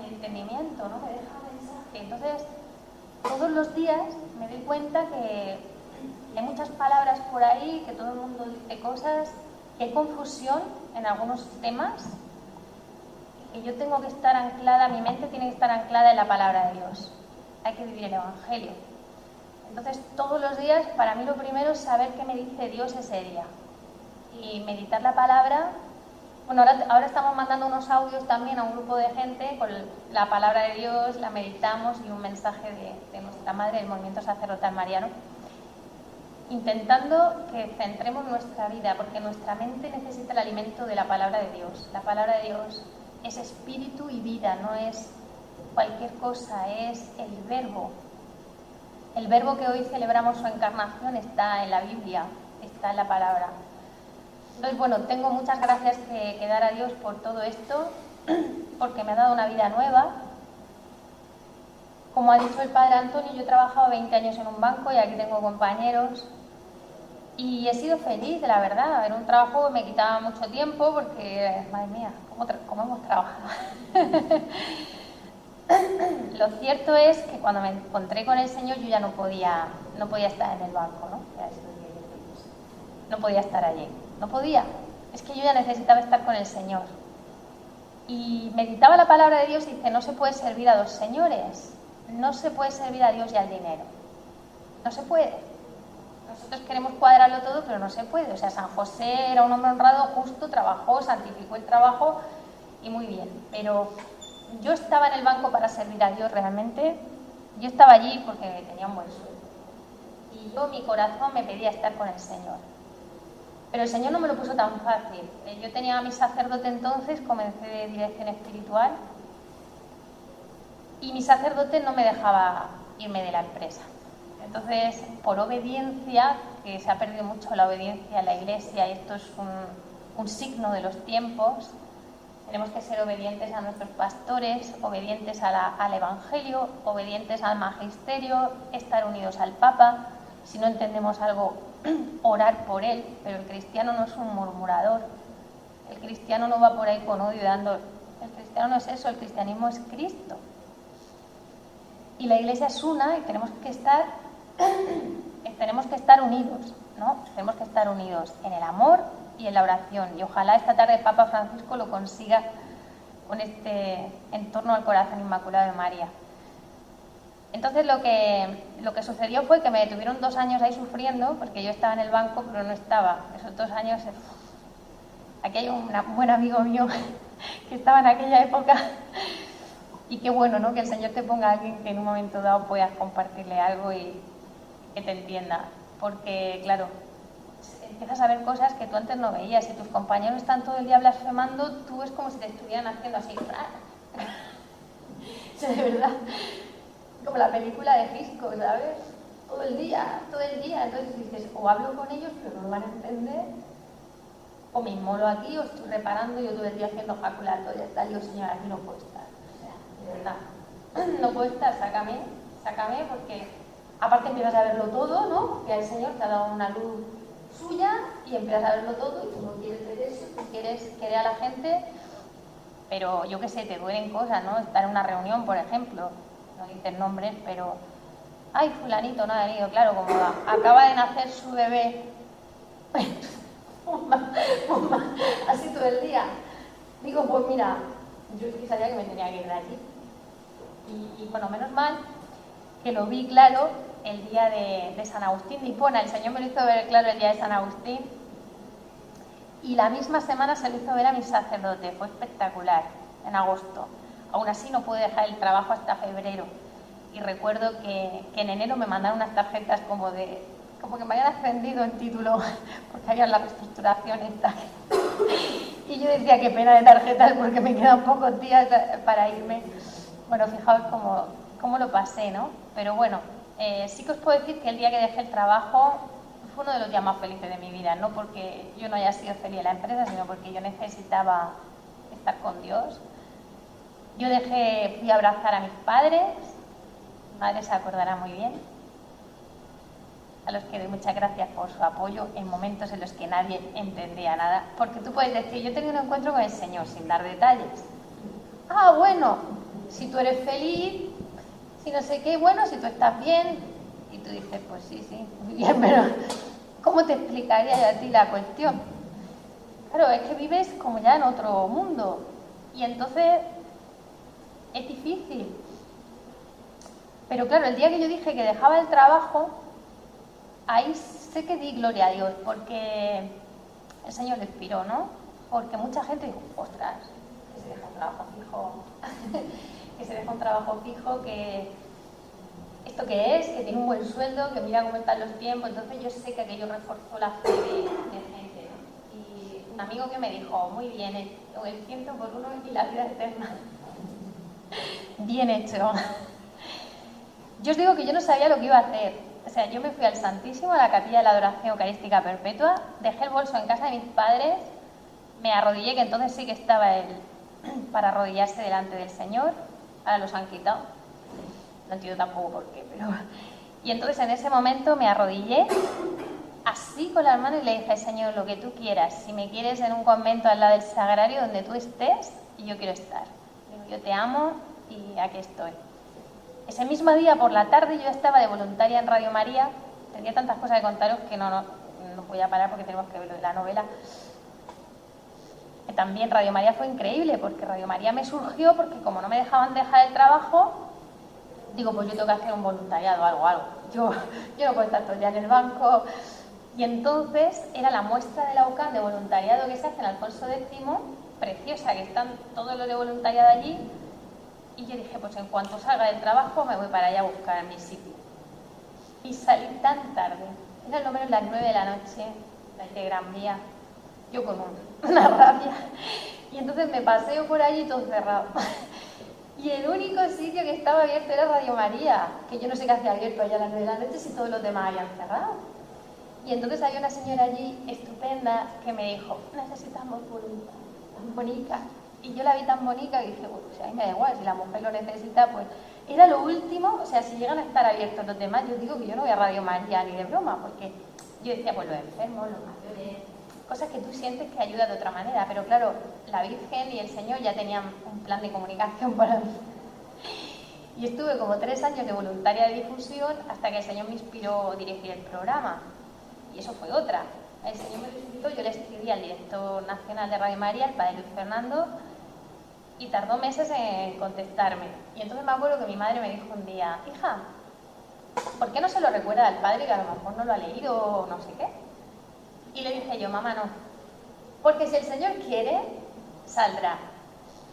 entendimiento, ¿no? Me deja mensaje. Entonces, todos los días me doy cuenta que hay muchas palabras por ahí, que todo el mundo dice cosas, que hay confusión en algunos temas, y yo tengo que estar anclada, mi mente tiene que estar anclada en la palabra de Dios. Hay que vivir el Evangelio. Entonces, todos los días, para mí lo primero es saber qué me dice Dios ese día. Y meditar la palabra. Bueno, ahora estamos mandando unos audios también a un grupo de gente con la palabra de Dios, la meditamos y un mensaje de nuestra madre del movimiento sacerdotal mariano, intentando que centremos nuestra vida, porque nuestra mente necesita el alimento de la palabra de Dios. La palabra de Dios es espíritu y vida, no es cualquier cosa, es el verbo. El verbo que hoy celebramos su encarnación está en la Biblia, está en la palabra. Entonces, bueno, tengo muchas gracias que dar a Dios por todo esto, porque me ha dado una vida nueva. Como ha dicho el padre Antonio, yo he trabajado 20 años en un banco y aquí tengo compañeros. Y he sido feliz, la verdad. Era un trabajo que me quitaba mucho tiempo porque, madre mía, ¿cómo hemos trabajado? Lo cierto es que cuando me encontré con el Señor yo ya no podía estar en el banco, ¿no? No podía estar allí. No podía. Es que yo ya necesitaba estar con el Señor. Y meditaba la palabra de Dios y dice, no se puede servir a dos señores. No se puede servir a Dios y al dinero. No se puede. Nosotros queremos cuadrarlo todo, pero no se puede. O sea, San José era un hombre honrado, justo, trabajó, santificó el trabajo y muy bien. Pero yo estaba en el banco para servir a Dios realmente. Yo estaba allí porque tenía un buen sueldo. Y yo, mi corazón me pedía estar con el Señor. Pero el Señor no me lo puso tan fácil. Yo tenía a mi sacerdote entonces, comencé de dirección espiritual, y mi sacerdote no me dejaba irme de la empresa. Entonces, por obediencia, que se ha perdido mucho la obediencia en la Iglesia, y esto es un signo de los tiempos, tenemos que ser obedientes a nuestros pastores, obedientes al Evangelio, obedientes al Magisterio, estar unidos al Papa. Si no entendemos algo, orar por él, pero el cristiano no es un murmurador. El cristiano no va por ahí con odio dando. El cristiano no es eso, el cristianismo es Cristo. Y la Iglesia es una y tenemos que estar unidos, ¿no? Tenemos que estar unidos en el amor y en la oración. Y ojalá esta tarde el Papa Francisco lo consiga con este en torno al corazón inmaculado de María. Entonces lo que sucedió fue que me detuvieron 2 años ahí sufriendo, porque yo estaba en el banco, pero no estaba. Esos 2 años... Aquí hay un buen amigo mío que estaba en aquella época, y qué bueno, ¿no? Que el Señor te ponga a alguien que en un momento dado puedas compartirle algo y que te entienda. Porque, claro, empiezas a ver cosas que tú antes no veías. Si tus compañeros están todo el día blasfemando, tú es como si te estuvieran haciendo así. De verdad... Como la película de Gisco, ¿sabes? Todo el día. Entonces dices, o hablo con ellos, pero no lo van a entender, o me inmolo aquí, o estoy reparando, yo todo el día haciendo jaculatorias, tal, y digo, señora, aquí no puedo estar. O sea, de verdad, no puedo estar, sácame, porque aparte empiezas a verlo todo, ¿no? Que el Señor te ha dado una luz suya y empiezas a verlo todo y tú no quieres ver eso, tú quieres querer a la gente, pero yo qué sé, te duelen cosas, ¿no? Estar en una reunión, por ejemplo, no dicen nombres, pero ay, fulanito no ha venido, claro, como acaba de nacer su bebé, así todo el día. Digo, pues mira, yo es que sabía que me tenía que ir de allí. Y bueno, menos mal que lo vi claro el día de San Agustín de Hipona. El Señor me lo hizo ver claro el día de San Agustín, y la misma semana se lo hizo ver a mi sacerdote. Fue espectacular, en agosto. Aún así no pude dejar el trabajo hasta febrero. Y recuerdo que en enero me mandaron unas tarjetas como que me habían ascendido el título, porque había la reestructuración esta. Y yo decía, qué pena de tarjetas, porque me quedan pocos días para irme. Bueno, fijaos cómo lo pasé, ¿no? Pero bueno, sí que os puedo decir que el día que dejé el trabajo fue uno de los días más felices de mi vida. No porque yo no haya sido feliz en la empresa, sino porque yo necesitaba estar con Dios. Yo fui a abrazar a mis padres. Mi madre se acordará muy bien, a los que doy muchas gracias por su apoyo en momentos en los que nadie entendía nada, porque tú puedes decir, yo he tenido un encuentro con el Señor, sin dar detalles. Ah, bueno, si tú eres feliz, si no sé qué, bueno, si tú estás bien, y tú dices, pues sí, muy bien, pero ¿cómo te explicaría yo a ti la cuestión? Claro, es que vives como ya en otro mundo, y entonces es difícil. Pero claro, el día que yo dije que dejaba el trabajo, ahí sé que di gloria a Dios, porque el Señor lo inspiró, ¿no? Porque mucha gente dijo, ostras, que se deja un trabajo fijo, que se deja un trabajo fijo, que esto que es, que tiene un buen sueldo, que mira cómo están los tiempos. Entonces yo sé que aquello reforzó la fe de gente, ¿no? Y un amigo que me dijo, muy bien, el 100 por 1 y la vida eterna. Bien hecho. Yo os digo que yo no sabía lo que iba a hacer. O sea, yo me fui al Santísimo, a la capilla de la Adoración Eucarística Perpetua, dejé el bolso en casa de mis padres, me arrodillé, que entonces sí que estaba él para arrodillarse delante del Señor, ahora los han quitado, no entiendo tampoco por qué, pero... Y entonces en ese momento me arrodillé, así con las manos, y le dije, Señor, lo que tú quieras, si me quieres en un convento al lado del Sagrario, donde tú estés, y yo quiero estar. Digo, yo te amo y aquí estoy. Ese mismo día, por la tarde, yo estaba de voluntaria en Radio María. Tenía tantas cosas que contaros que no voy a parar porque tenemos que ver lo de la novela. También Radio María fue increíble, porque Radio María me surgió porque como no me dejaban dejar el trabajo, digo, pues yo tengo que hacer un voluntariado, algo. Yo no puedo estar todo el día en el banco. Y entonces era la muestra de la UCAM de voluntariado que se hace en Alfonso X, preciosa, que están todos los de voluntariado allí. Y yo dije, pues en cuanto salga del trabajo me voy para allá a buscar mi sitio. Y salí tan tarde, eran lo menos las 9 de la noche, de Gran Vía, yo con una rabia. Y entonces me paseo por allí todo cerrado. Y el único sitio que estaba abierto era Radio María, que yo no sé qué hacía abierto allá a las 9 de la noche si todos los demás habían cerrado. Y entonces había una señora allí estupenda que me dijo, necesitamos voluntad, tan bonita. Y yo la vi tan bonita que dije, bueno, a mí me da igual, si la mujer lo necesita, pues... Era lo último, o sea, si llegan a estar abiertos los demás, yo digo que yo no voy a Radio María ni de broma, porque yo decía, pues los enfermos, los mayores, cosas que tú sientes que ayuda de otra manera, pero claro, la Virgen y el Señor ya tenían un plan de comunicación para mí. Y estuve como 3 años de voluntaria de difusión hasta que el Señor me inspiró a dirigir el programa. Y eso fue otra. El Señor me resucitó, yo le escribí al director nacional de Radio María, el padre Luis Fernando, y tardó meses en contestarme. Y entonces me acuerdo que mi madre me dijo un día, hija, ¿por qué no se lo recuerda al padre que a lo mejor no lo ha leído o no sé qué? Y le dije yo, mamá, no. Porque si el Señor quiere, saldrá.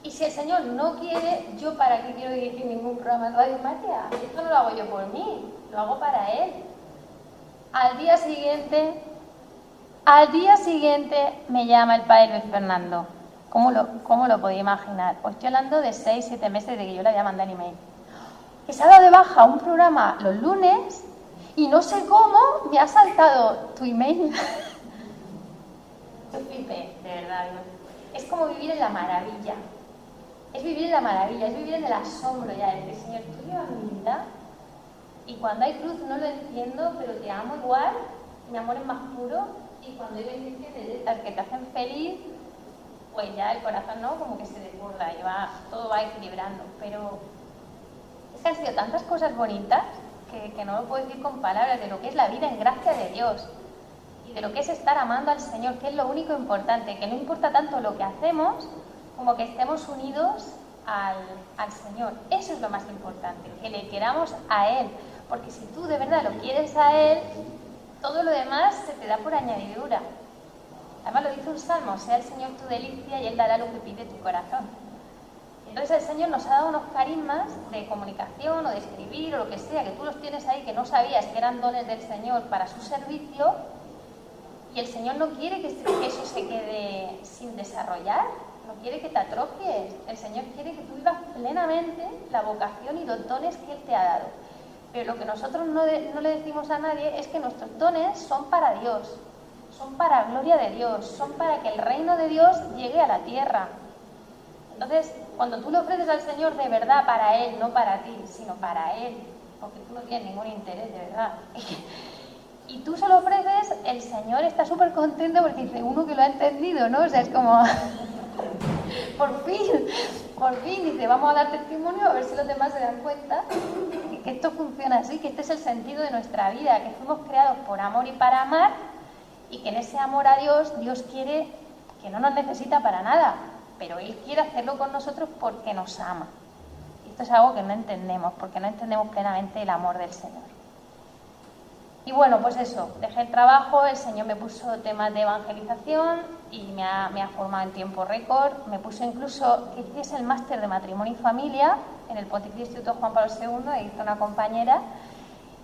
Y si el Señor no quiere, ¿yo para qué quiero dirigir ningún programa en Radio María? Esto no lo hago yo por mí, lo hago para Él. Al día siguiente me llama el padre Luis Fernando. ¿Cómo lo podía imaginar? Pues estoy hablando de 6-7 meses de que yo le había mandado el email. Que se ha dado de baja un programa los lunes y no sé cómo me ha saltado tu email. Yo flipé, de verdad. Es como vivir en la maravilla. Es vivir en la maravilla, es vivir en el asombro ya. Decir, Señor, tú llevas mi vida y cuando hay cruz no lo entiendo, pero te amo igual, mi amor es más puro y cuando hay bendiciones de estas que te hacen feliz, pues ya el corazón, ¿no? Como que se desborda y todo va equilibrando. Pero es que han sido tantas cosas bonitas que no lo puedo decir con palabras de lo que es la vida en gracia de Dios y de lo que es estar amando al Señor, que es lo único importante, que no importa tanto lo que hacemos como que estemos unidos al Señor. Eso es lo más importante, que le queramos a Él, porque si tú de verdad lo quieres a Él, todo lo demás se te da por añadidura. Además lo dice un salmo, sea el Señor tu delicia y Él dará lo que pide tu corazón. Entonces el Señor nos ha dado unos carismas de comunicación o de escribir o lo que sea, que tú los tienes ahí, que no sabías que eran dones del Señor para su servicio, y el Señor no quiere que eso se quede sin desarrollar, no quiere que te atrofies. El Señor quiere que tú vivas plenamente la vocación y los dones que Él te ha dado. Pero lo que nosotros no le decimos a nadie es que nuestros dones son para Dios, son para gloria de Dios, son para que el reino de Dios llegue a la tierra. Entonces, cuando tú le ofreces al Señor de verdad para Él, no para ti, sino para Él, porque tú no tienes ningún interés de verdad, y tú se lo ofreces, el Señor está súper contento porque dice, uno que lo ha entendido, ¿no? O sea, es como, por fin, dice, vamos a dar testimonio a ver si los demás se dan cuenta que esto funciona así, que este es el sentido de nuestra vida, que fuimos creados por amor y para amar, y que en ese amor a Dios, Dios quiere, que no nos necesita para nada, pero Él quiere hacerlo con nosotros porque nos ama. Y esto es algo que no entendemos, porque no entendemos plenamente el amor del Señor. Y bueno, pues eso, dejé el trabajo, el Señor me puso temas de evangelización y me ha formado en tiempo récord. Me puso incluso que hiciese el máster de matrimonio y familia en el Pontificio Instituto Juan Pablo II, hizo una compañera,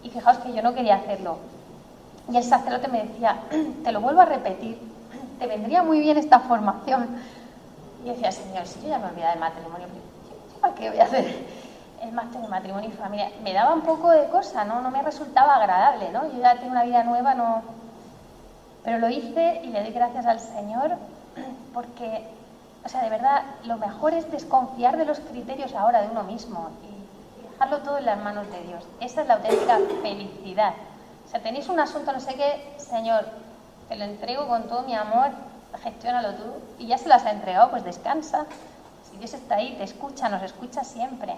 y fijaos que yo no quería hacerlo. Y el sacerdote me decía, te lo vuelvo a repetir, te vendría muy bien esta formación. Y yo decía, Señor, si yo ya me olvidaba del matrimonio, ¿yo para qué voy a hacer el máster de matrimonio y familia? Me daba un poco de cosa, no me resultaba agradable, ¿no? Yo ya tengo una vida nueva, no. Pero lo hice y le doy gracias al Señor porque, o sea, de verdad, lo mejor es desconfiar de los criterios ahora de uno mismo y dejarlo todo en las manos de Dios. Esa es la auténtica felicidad. O sea, tenéis un asunto, no sé qué, Señor, te lo entrego con todo mi amor, gestiónalo tú, y ya se las ha entregado, pues descansa. Si Dios está ahí, te escucha, nos escucha siempre.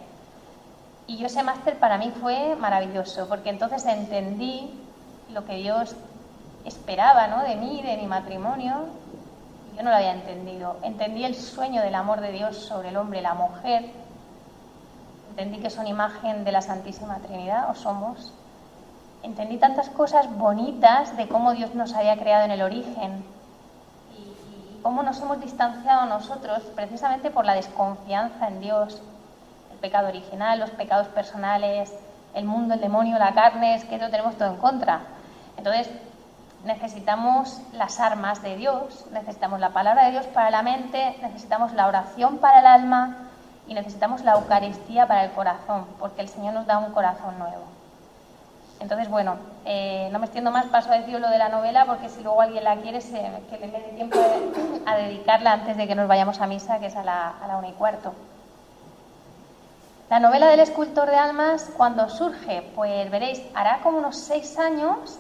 Y yo ese máster para mí fue maravilloso, porque entonces entendí lo que Dios esperaba, ¿no?, de mí, de mi matrimonio. Yo no lo había entendido. Entendí el sueño del amor de Dios sobre el hombre y la mujer. Entendí que son imagen de la Santísima Trinidad, o somos. Entendí tantas cosas bonitas de cómo Dios nos había creado en el origen y cómo nos hemos distanciado nosotros precisamente por la desconfianza en Dios. El pecado original, los pecados personales, el mundo, el demonio, la carne, es que lo tenemos todo en contra. Entonces, necesitamos las armas de Dios, necesitamos la palabra de Dios para la mente, necesitamos la oración para el alma y necesitamos la Eucaristía para el corazón, porque el Señor nos da un corazón nuevo. Entonces, bueno, no me extiendo más, paso a decir lo de la novela, porque si luego alguien la quiere, que le dé tiempo a dedicarla antes de que nos vayamos a misa, que es a la 1:15. La novela del escultor de almas, ¿cuándo surge? Pues veréis, hará como unos 6 años,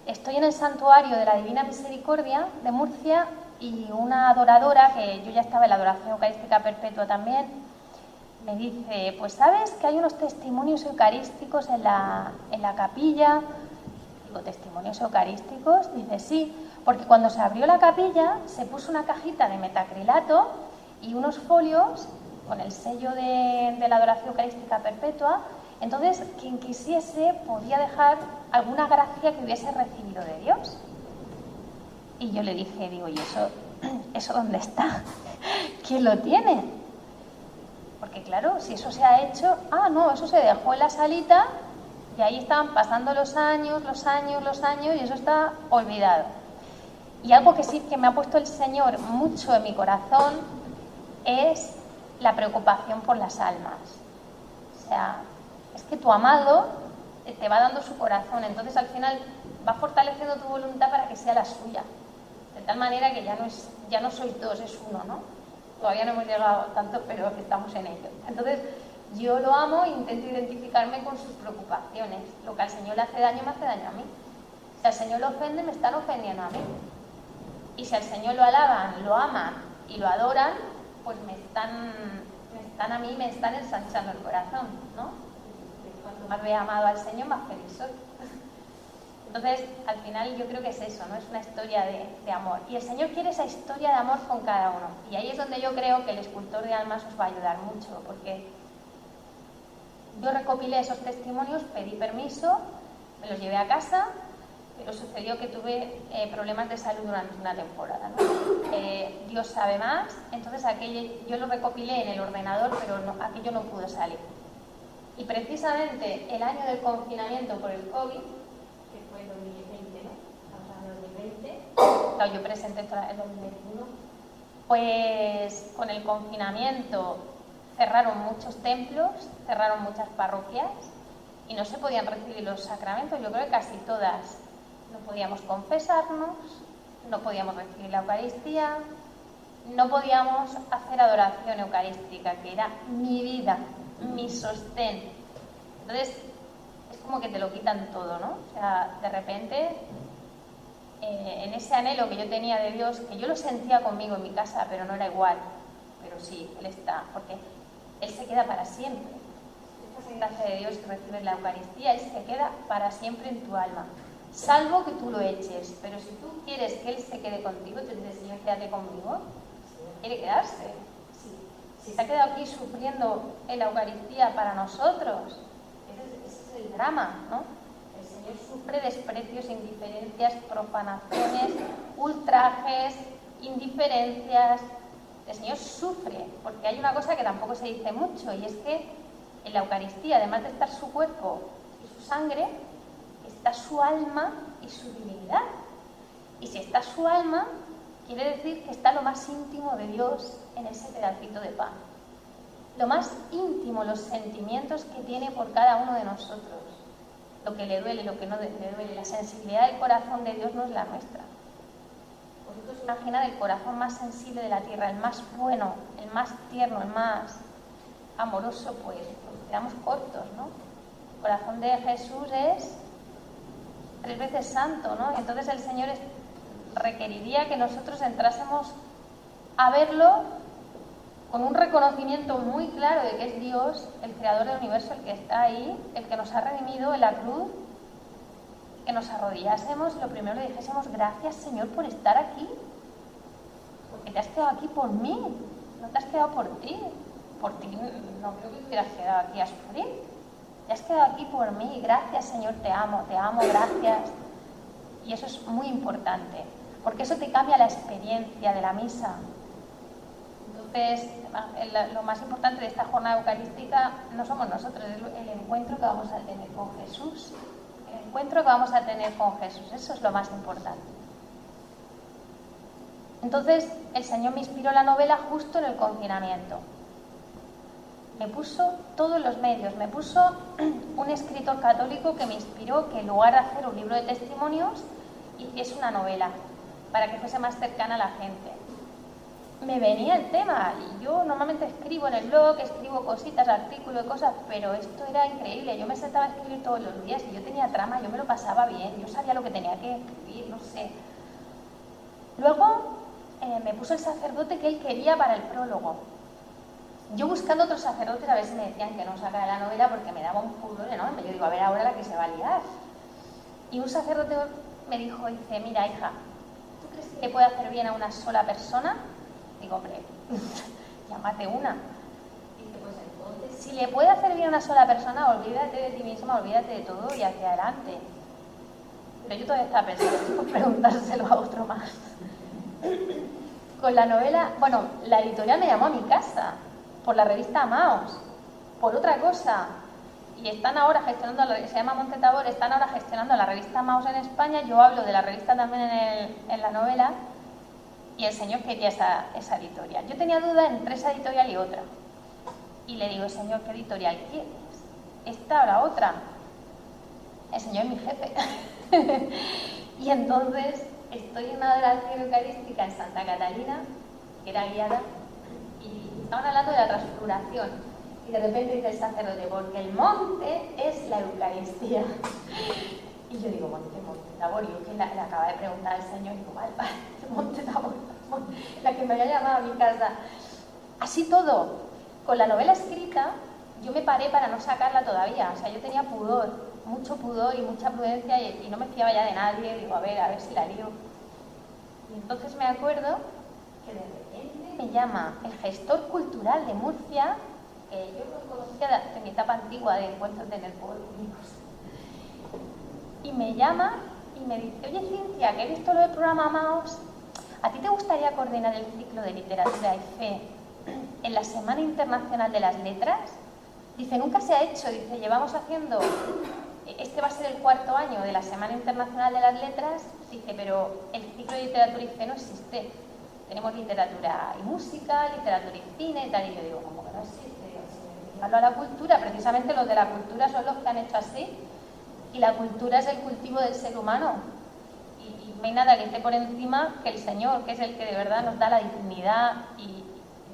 estoy en el santuario de la Divina Misericordia de Murcia y una adoradora, que yo ya estaba en la adoración eucarística perpetua también, me dice, pues ¿sabes que hay unos testimonios eucarísticos en la capilla? Digo, ¿testimonios eucarísticos? Dice, sí, porque cuando se abrió la capilla se puso una cajita de metacrilato y unos folios con el sello de la adoración eucarística perpetua. Entonces, quien quisiese podía dejar alguna gracia que hubiese recibido de Dios. Y yo le dije, digo, ¿y eso dónde está? ¿Quién lo tiene? Porque claro, si eso se ha hecho, no, eso se dejó en la salita y ahí estaban pasando los años y eso está olvidado. Y algo que sí que me ha puesto el Señor mucho en mi corazón es la preocupación por las almas. O sea, es que tu amado te va dando su corazón, entonces al final va fortaleciendo tu voluntad para que sea la suya. De tal manera que ya no sois dos, es uno, ¿no? Todavía no hemos llegado tanto, pero estamos en ello. Entonces, yo lo amo e intento identificarme con sus preocupaciones. Lo que al Señor le hace daño, me hace daño a mí. Si al Señor lo ofende, me están ofendiendo a mí. Y si al Señor lo alaban, lo aman y lo adoran, pues me están ensanchando el corazón, ¿no? Cuanto más vea amado al Señor, más feliz soy. Entonces, al final yo creo que es eso, ¿no? Es una historia de amor. Y el Señor quiere esa historia de amor con cada uno. Y ahí es donde yo creo que el escultor de almas os va a ayudar mucho, porque yo recopilé esos testimonios, pedí permiso, me los llevé a casa, pero sucedió que tuve problemas de salud durante una temporada, ¿no? Dios sabe más, entonces yo lo recopilé en el ordenador, pero aquello no pudo salir. Y precisamente el año del confinamiento por el COVID, que fue el 2020, ¿no? Estamos hablando del 2020, claro, yo presenté esto en el 2021, pues con el confinamiento cerraron muchos templos, cerraron muchas parroquias y no se podían recibir los sacramentos, yo creo que casi todas. No podíamos confesarnos, no podíamos recibir la Eucaristía, no podíamos hacer adoración eucarística, que era mi vida, mi sostén. Entonces, es como que te lo quitan todo, ¿no? O sea, de repente, en ese anhelo que yo tenía de Dios, que yo lo sentía conmigo en mi casa, pero no era igual, pero sí, Él está, porque Él se queda para siempre. Esta es la gracia de Dios que recibes la Eucaristía, Él se queda para siempre en tu alma. Salvo que tú lo eches, pero si tú quieres que Él se quede contigo, te dices, Señor, quédate conmigo, quiere quedarse. Si se ha quedado aquí sufriendo en la Eucaristía para nosotros, ese es el drama, ¿no? El Señor sufre desprecios, indiferencias, profanaciones, ultrajes, indiferencias. El Señor sufre, porque hay una cosa que tampoco se dice mucho, y es que en la Eucaristía, además de estar su cuerpo y su sangre, está su alma y su divinidad. Y si está su alma, quiere decir que está lo más íntimo de Dios en ese pedacito de pan. Lo más íntimo, los sentimientos que tiene por cada uno de nosotros. Lo que le duele, lo que no le duele. La sensibilidad del corazón de Dios no es la nuestra. Vosotros imaginad el corazón más sensible de la tierra, el más bueno, el más tierno, el más amoroso, pues quedamos cortos, ¿no? El corazón de Jesús es 3 veces santo, ¿no? Entonces el Señor requeriría que nosotros entrásemos a verlo con un reconocimiento muy claro de que es Dios, el creador del universo, el que está ahí, el que nos ha redimido en la cruz, que nos arrodillásemos y lo primero le dijésemos: gracias, Señor, por estar aquí, porque te has quedado aquí por mí, no te has quedado por ti no creo que te hubieras quedado aquí a sufrir, te has quedado aquí por mí, gracias, Señor, te amo, gracias. Y eso es muy importante, porque eso te cambia la experiencia de la misa. Entonces, lo más importante de esta jornada eucarística no somos nosotros, es el encuentro que vamos a tener con Jesús. El encuentro que vamos a tener con Jesús, eso es lo más importante. Entonces, el Señor me inspiró la novela justo en el confinamiento. Me puso todos los medios, me puso un escritor católico que me inspiró que en lugar de hacer un libro de testimonios, hiciese una novela, para que fuese más cercana a la gente. Me venía el tema, y yo normalmente escribo en el blog, escribo cositas, artículos, cosas, pero esto era increíble. Yo me sentaba a escribir todos los días y yo tenía trama, yo me lo pasaba bien, yo sabía lo que tenía que escribir, no sé. Luego me puso el sacerdote que él quería para el prólogo. Yo buscando otros sacerdotes a ver si me decían que no sacara la novela porque me daba un pudor enorme. Yo digo, a ver ahora la que se va a liar. Y un sacerdote me dijo, dice: mira, hija, ¿tú crees que le puede hacer bien a una sola persona? Digo, hombre, llámate una. Dice, pues entonces, si le puede hacer bien a una sola persona, olvídate de ti misma, olvídate de todo y hacia adelante. Pero yo todavía estaba pensando, por preguntárselo a otro más. Con la novela, bueno, la editorial me llamó a mi casa, por la revista Amaos, por otra cosa. Y están ahora gestionando, se llama Monte Tabor, están ahora gestionando la revista Amaos en España. Yo hablo de la revista también en la novela. Y el Señor quería esa editorial. Yo tenía duda entre esa editorial y otra. Y le digo: Señor, ¿qué editorial quieres? ¿Esta o la otra? El Señor es mi jefe. Y entonces estoy en una adoración eucarística en Santa Catalina, que era guiada, y estaban hablando de la transfiguración. Y de repente dice el sacerdote: porque el monte es la Eucaristía. Y yo digo: Monte Tabor. Y yo que le acaba de preguntar al Señor, y digo: vale, Monte Tabor, la que me había llamado a mi casa. Así todo, con la novela escrita, yo me paré para no sacarla todavía. O sea, yo tenía pudor, mucho pudor y mucha prudencia, y no me fiaba ya de nadie. Digo, a ver si la lío. Y entonces me acuerdo que de repente me llama el gestor cultural de Murcia, que yo lo conocía de mi etapa antigua de encuentros en el pueblo. Y me llama y me dice: oye, Cintia, que he visto lo del programa Amaos, ¿a ti te gustaría coordinar el ciclo de literatura y fe en la Semana Internacional de las Letras? Dice, nunca se ha hecho, dice, llevamos haciendo, este va a ser el 4º año de la Semana Internacional de las Letras, dice, pero el ciclo de literatura y fe no existe. Tenemos literatura y música, literatura y cine y tal. Y yo digo, ¿cómo que no existe? Hablo a la cultura, precisamente los de la cultura son los que han hecho así. Y la cultura es el cultivo del ser humano. Y no hay nada que esté por encima que el Señor, que es el que de verdad nos da la dignidad y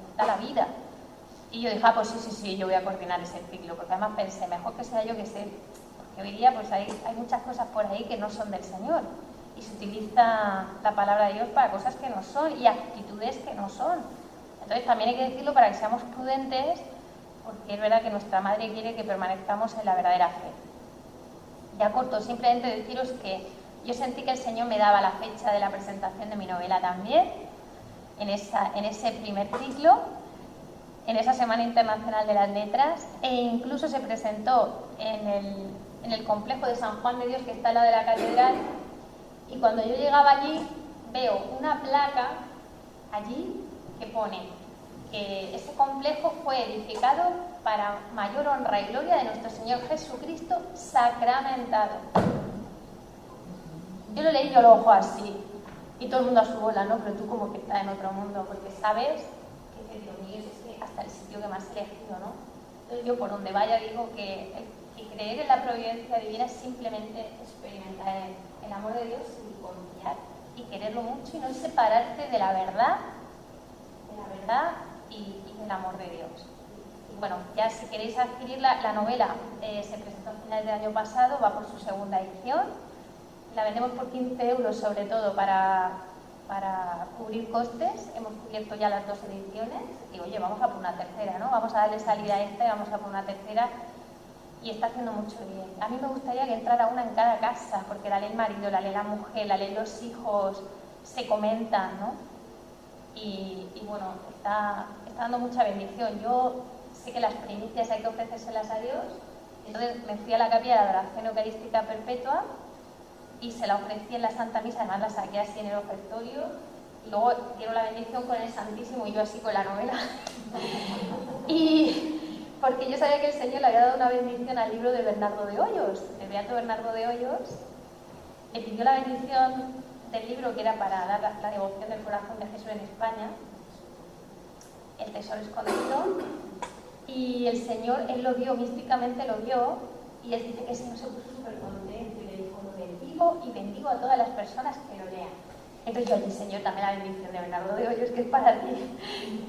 nos da la vida. Y yo dije, pues sí, yo voy a coordinar ese ciclo, porque además pensé, mejor que sea yo que sé, porque hoy día pues hay muchas cosas por ahí que no son del Señor. Y se utiliza la palabra de Dios para cosas que no son y actitudes que no son. Entonces también hay que decirlo para que seamos prudentes, porque es verdad que nuestra Madre quiere que permanezcamos en la verdadera fe. Ya corto, simplemente deciros que yo sentí que el Señor me daba la fecha de la presentación de mi novela también, en ese primer ciclo, en esa Semana Internacional de las Letras, e incluso se presentó en en el complejo de San Juan de Dios, que está al lado de la catedral, y cuando yo llegaba allí veo una placa allí que pone que ese complejo fue edificado para mayor honra y gloria de nuestro Señor Jesucristo sacramentado. Yo lo leí, yo lo ojo así, y todo el mundo a su bola, ¿no? Pero tú como que estás en otro mundo, porque sabes que Dios mío, es que hasta el sitio que más he elegido, ¿no? Entonces yo por donde vaya digo que creer en la providencia divina es simplemente experimentar el amor de Dios y confiar y quererlo mucho y no separarte de la verdad y del amor de Dios. Y bueno, ya si queréis adquirir la novela, se presentó a finales del año pasado, va por su segunda edición. La vendemos por 15 euros sobre todo para cubrir costes. Hemos cubierto ya las 2 ediciones y oye, vamos a por una tercera, ¿no? Vamos a darle salida a esta y vamos a por una tercera y está haciendo mucho bien. A mí me gustaría que entrara una en cada casa, porque la lee el marido, la lee la mujer, la leen los hijos, se comentan, ¿no? Y bueno, está dando mucha bendición. Yo sé que las primicias hay que ofrecérselas a Dios, entonces me fui a la capilla de adoración eucarística perpetua y se la ofrecí en la Santa Misa, además la saqué así en el ofertorio, y luego dieron la bendición con el Santísimo y yo así con la novela. Y porque yo sabía que el Señor le había dado una bendición al libro de Bernardo de Hoyos, el beato Bernardo de Hoyos, le pidió la bendición del libro que era para dar la devoción del corazón de Jesús en España, el tesoro escondido, y el Señor, él lo vio, místicamente lo vio, y él dice que el Señor se puso súper contento y le dijo, lo bendigo y bendigo a todas las personas que lo lean. Entonces yo allí, Señor, también la bendición de Bernardo de Hoyos, que es para ti.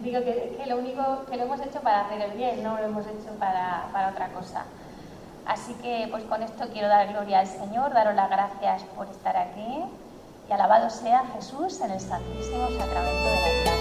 Digo que lo único que lo hemos hecho para hacer el bien, no lo hemos hecho para otra cosa. Así que pues con esto quiero dar gloria al Señor, daros las gracias por estar aquí y alabado sea Jesús en el Santísimo Sacramento de la Vida.